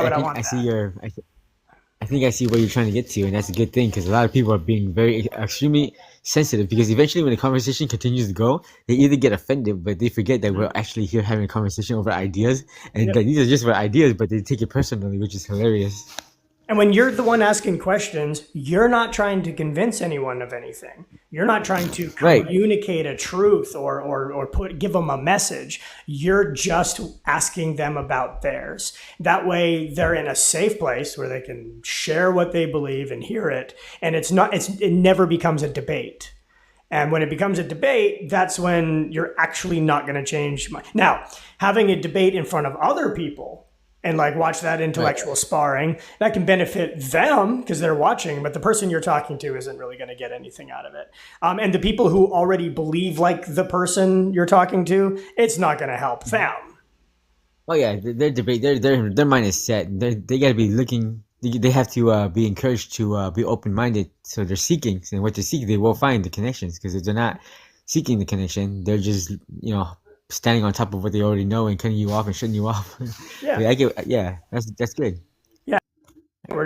I think I see where you're trying to get to, and that's a good thing because a lot of people are being extremely sensitive because eventually when the conversation continues to go, they either get offended, but they forget that we're actually here having a conversation over ideas, and that these are just for ideas, but they take it personally, which is hilarious. And when you're the one asking questions, you're not trying to convince anyone of anything. You're not trying to communicate a truth or give them a message. You're just asking them about theirs. That way they're in a safe place where they can share what they believe and hear it. And it never becomes a debate. And when it becomes a debate, that's when you're actually not going to change. Now, having a debate in front of other people and like watch that intellectual sparring, that can benefit them because they're watching, but the person you're talking to isn't really going to get anything out of it. And the people who already believe like the person you're talking to, it's not going to help them. Oh yeah, their debate, their mind is set. They got to be looking. They have to be encouraged to be open-minded. So they're seeking, and what they're seeking, they will find the connections. Because if they're not seeking the connection, they're just standing on top of what they already know and cutting you off and shutting you off. Yeah, that's good. Yeah,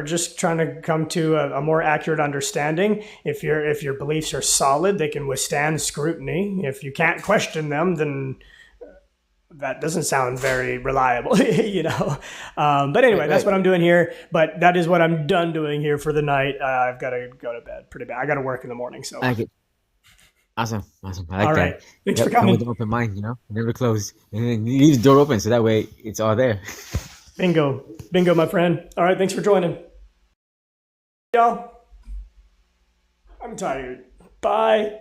just trying to come to a more accurate understanding. If your beliefs are solid, they can withstand scrutiny. If you can't question them, then that doesn't sound very reliable, you know. But anyway, that's what I'm doing here. But that is what I'm done doing here for the night. I've got to go to bed pretty bad. I got to work in the morning. So I like it. Awesome. I like all that. right, thanks for Come coming. with an open mind, you know, never close, and then you leave the door open so that way it's all there. Bingo, my friend. All right, thanks for joining, y'all. I'm tired. Bye.